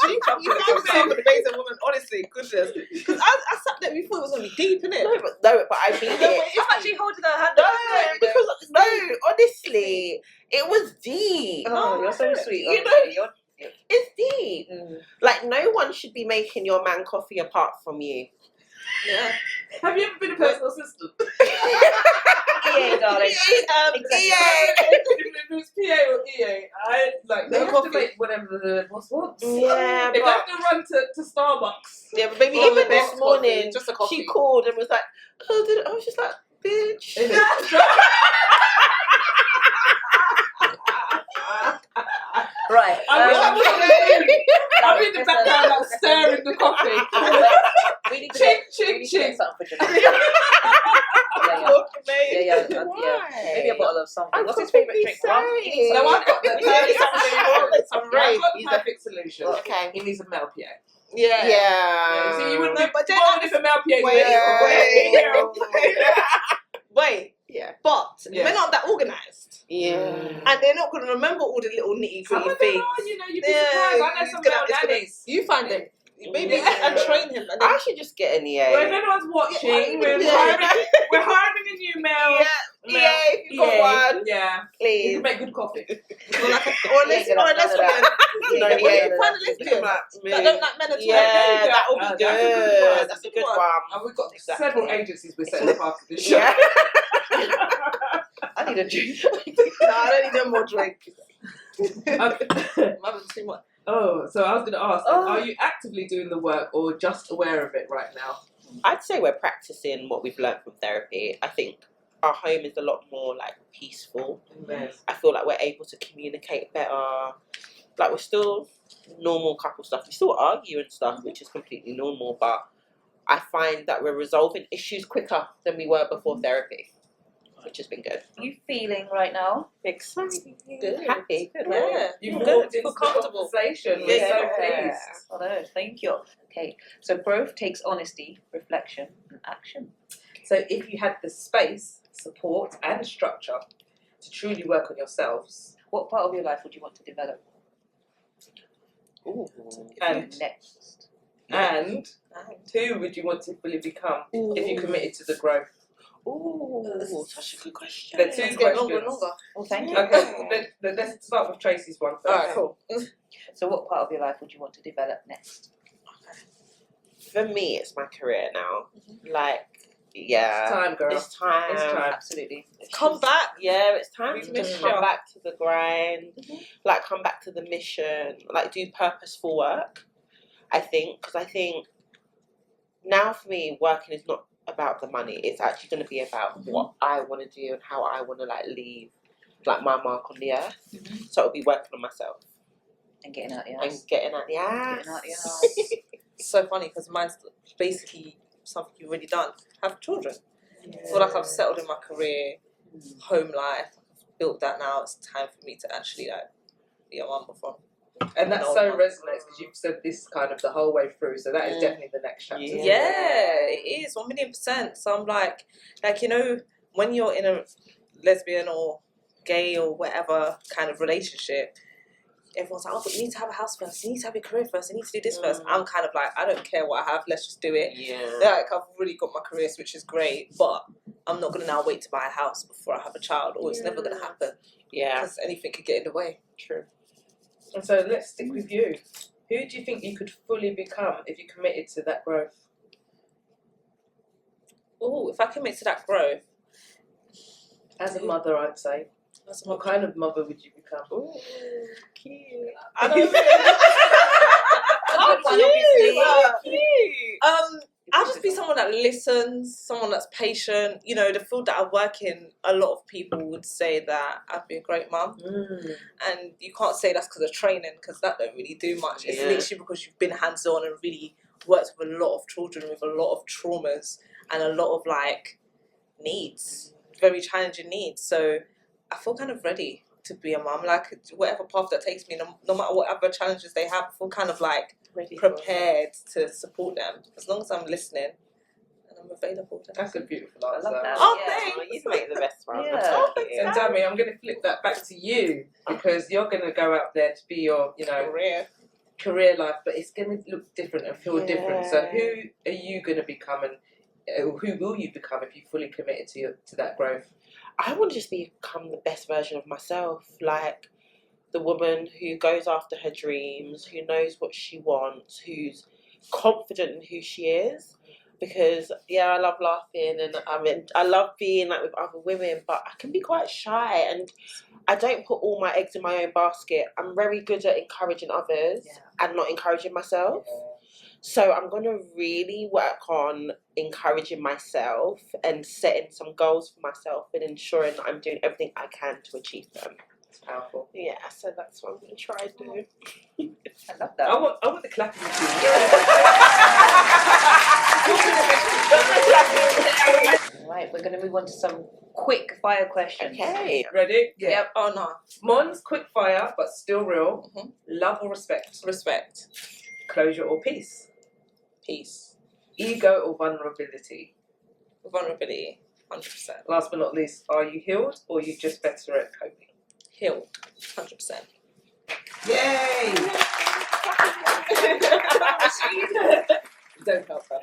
You found yourself an amazing woman, honestly, goodness. Because I sat there, we thought it was gonna be deep, innit? no, but I mean it. I'm actually holding her hand. No, honestly, it was deep. Oh, you're so sweet. You know, honestly. You're- it's deep. Like no one should be making your man coffee apart from you. Yeah. Have you ever been a personal assistant? EA, darling. If it was PA or EA, I like they No have coffee. to make whatever the boss wants. Yeah, If I have but to run to Starbucks, Yeah, but maybe even the this best morning, coffee, just a coffee. she called and was like, "Oh, I was just like, bitch." Right. I'm in the background, like stirring the coffee. We need to Ching, get, ching, we need to get ching. something for Jermaine. Yeah. Maybe a bottle of something. What's his favourite drink? Rum? He needs No, some- I've got the perfect solution. Some I've Ray. got the perfect solution. Okay. He needs a male PA. Yeah. Yeah, so you wouldn't No, be but then bothered if a male PA is Wait. Yeah. But Yeah. men aren't that organised. Yeah. And they're not going to remember all the little nitty Some gritty of them things. are, you know, you'd be Yeah, surprised. I know it's some gonna- male it's gonna- nannies. You find them. Maybe Yeah. and train him. And then, I should just get an EA. Well, if anyone's watching, we're Yeah. hiring a new male. EA, if you've got EA. one, Yeah. You please. can make good coffee. or a lesbian. None of that. No, Yeah, what if yeah, you find a lesbian that don't like men at all? Yeah, that would be That's a good. good one. That's a good one. And we've got Exactly. several agencies we're setting up after this show. Yeah. I need a drink. No, I don't need no more drink. Okay. I'm having too much. Oh, so I was going to ask, Oh. are you actively doing the work or just aware of it right now? I'd say we're practicing what we've learned from therapy. I think our home is a lot more like peaceful. I feel like we're able to communicate better. Like we're still normal couple stuff. We still argue and stuff, which is completely normal. But I find that we're resolving issues quicker than we were before therapy, which has been good. Are you feeling right now? Exciting, Good. happy, good. Yeah. You've Good. walked Feel into the comfortable. conversation. We're Yeah. so pleased. Oh no, thank you. Okay, so growth takes honesty, reflection, and action. So if you had the space, support, and structure to truly work on yourselves, What part of your life would you want to develop? Ooh. and Next. who would you want to fully become if you committed to the growth? Ooh, such a good question. The two It's getting longer and questions. longer. Oh, thank you. Okay, let's start with Tracey's one first. Alright, cool. So what part of your life would you want to develop next? For me, it's my career now. Like, yeah, It's time, girl. It's time. It's time. Absolutely. Come back. Yeah, it's time We've to missed just you. come back to the grind. Like, come back to the mission. Like, do purposeful work. I think, because I think now for me, working is not about the money. It's actually going to be about what I want to do and how I want to like leave like my mark on the earth. So it'll be working on myself And getting out your and ass. getting at the ass. Getting out your ass. It's so funny because mine's basically something you've already done. Have children. I feel like I've settled in my career, home life, built that now. It's time for me to actually like be a mum before. And that No, so mum. resonates because you've said this kind of the whole way through, so that is definitely the next chapter. Yeah, it is 1,000,000%. So I'm like you know, when you're in a lesbian or gay or whatever kind of relationship, everyone's like, oh, but you need to have a house first. You need to have your career first. You need to do this first. I'm kind of like, I don't care what I have. Let's just do it. Yeah. Like I've really got my career, which is great, but I'm not gonna now wait to buy a house before I have a child, or it's never gonna happen Yeah. because anything could get in the way. True. And so let's stick with you. Who do you think you could fully become if you committed to that growth? Oh, if I commit to that growth. As a mother, I'd say. What kind of mother would you become? Ooh, cute. I don't know. I'll just be someone that listens, someone that's patient. You know, the field that I work in, a lot of people would say that I'd be a great mum. And you can't say that's because of training, because that don't really do much. It's literally because you've been hands-on and really worked with a lot of children with a lot of traumas and a lot of, like, needs, very challenging needs. So I feel kind of ready to be a mum. Like, whatever path that takes me, no matter whatever challenges they have, I feel kind of, like, prepared to support them, as long as I'm listening and I'm available. That's a beautiful answer. I love that. Oh, Yeah. thanks. You make the best one. Yeah. Oh, thanks. And Dami, I'm going to flip that back to you, because you're going to go out there to be your, career life, but it's going to look different and feel different. So who are you going to become, and who will you become if you fully committed to that growth? I want to just become the best version of myself, like the woman who goes after her dreams, who knows what she wants, who's confident in who she is. Because I love laughing, and I love being like with other women, but I can be quite shy, and I don't put all my eggs in my own basket. I'm very good at encouraging others and not encouraging myself. So I'm going to really work on encouraging myself and setting some goals for myself and ensuring that I'm doing everything I can to achieve them. It's powerful. Yeah, so that's what I'm going to try and do. I love that. I want the clapping machine. Right, we're going to move on to some quick fire questions. Okay. Ready? Yeah. Yep. Oh, no. Mons, quick fire, but still real. Love or respect? Respect. Closure or peace? Peace. Ego or vulnerability? Vulnerability. 100%. Last but not least, are you healed or are you just better at coping? Healed. 100%. Yay! Don't help her.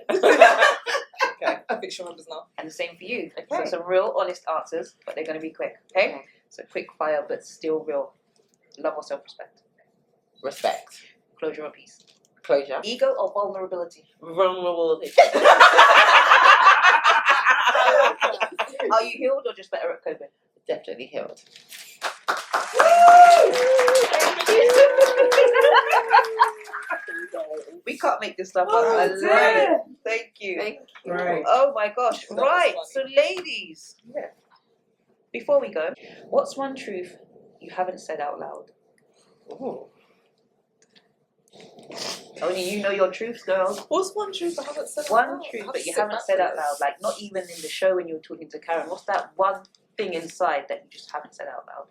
Okay, I think she remembers now. And the same for you. Okay. So some real honest answers, but they're going to be quick, okay? So quick fire, but still real. Love or self-respect? Respect. Closure or peace? Closure. Ego or vulnerability? Vulnerability. Are you healed or just better at coping? Definitely healed. We can't make this stuff up. I love it. Thank you. Right. Oh my gosh. That was Right. funny. So ladies, before we go, what's one truth you haven't said out loud? Ooh. Only you know your truths, girls. What's one truth I haven't said out One loud? truth How that to you sit haven't back said with out it. loud, like not even in the show when you were talking to Karen. What's that one thing inside that you just haven't said out loud?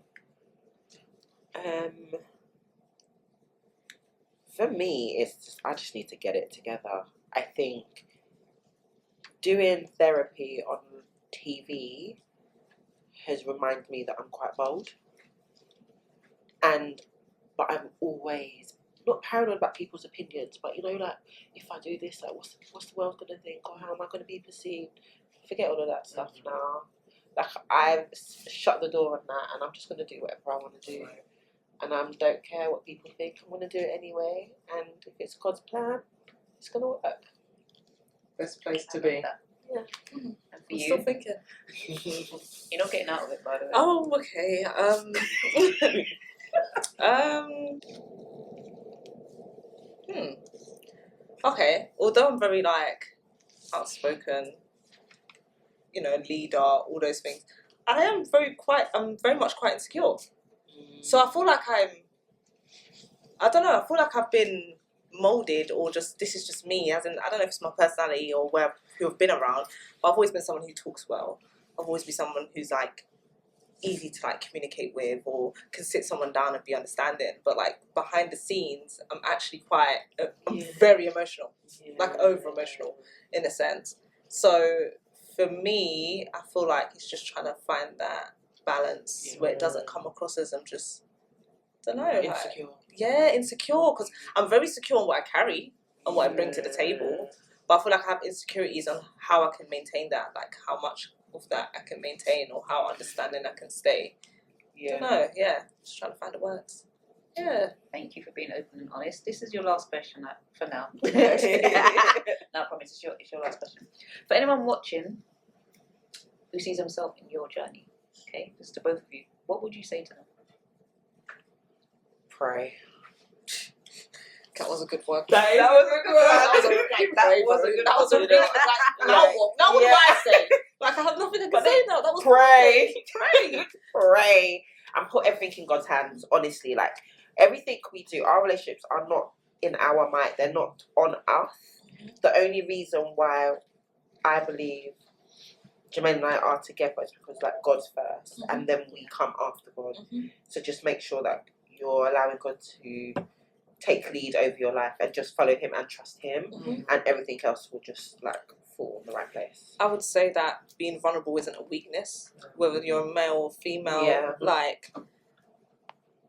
For me, it's just, I just need to get it together. I think doing therapy on TV has reminded me that I'm quite bold, but I'm always not paranoid about people's opinions. But like if I do this, like what's the world gonna think, or how am I gonna be perceived? Forget all of that stuff now. Like I've shut the door on that, and I'm just gonna do whatever I want to do. And I don't care what people think. I'm going to do it anyway. And if it's God's plan, it's going to work. Best place to be. Yeah. And for I'm you, still thinking. you're not getting out of it, by the way. Oh, okay. Okay. Although I'm very outspoken, leader, all those things, I'm very much quite insecure. So I feel like I don't know, I feel like I've been molded, or just this is just me, as in I don't know if it's my personality or who I've been around, but I've always been someone who talks well. I've always been someone who's easy to communicate with, or can sit someone down and be understanding. But behind the scenes, I'm actually I'm very emotional, over emotional in a sense. So for me, I feel like it's just trying to find that balance where it doesn't come across as I'm just, don't know, Insecure. Insecure, because I'm very secure on what I carry and what I bring to the table. But I feel like I have insecurities on how I can maintain that, how much of that I can maintain, or how understanding I can stay. I don't know, just trying to find the words. Yeah. Thank you for being open and honest. This is your last question for now. No, I promise it's your last question. For anyone watching who sees himself in your journey, okay, this is to both of you, what would you say to them? Pray. That was a good one. That was a good one. That was a good one. Now what do I say? Like I have nothing to say now. That was pray, and put everything in God's hands. Honestly, like everything we do, our relationships are not in our might. They're not on us. The only reason why I believe Jermaine and I are together is because like God's first, and then we come after God. So just make sure that you're allowing God to take lead over your life and just follow Him and trust Him, and everything else will just like fall in the right place. I would say that being vulnerable isn't a weakness, whether you're a male or female. Yeah. Like,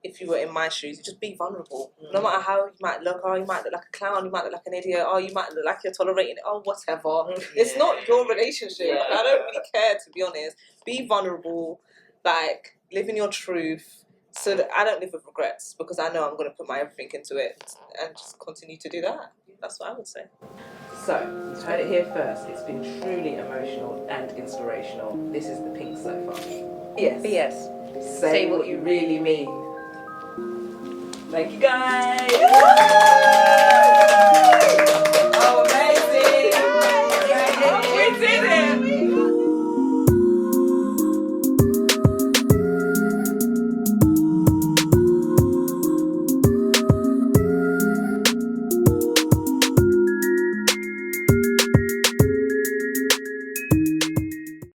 if you were in my shoes, just be vulnerable. No matter how you might look, you might look like a clown, you might look like an idiot, you might look like you're tolerating it, whatever. It's not your relationship. Yeah. Like, I don't really care, to be honest. Be vulnerable, like, live in your truth, so that I don't live with regrets, because I know I'm going to put my everything into it and just continue to do that. That's what I would say. So, you've heard it here first. It's been truly emotional and inspirational. This is the pink sofa. Yes. BS. Say what you really mean. Thank you, guys.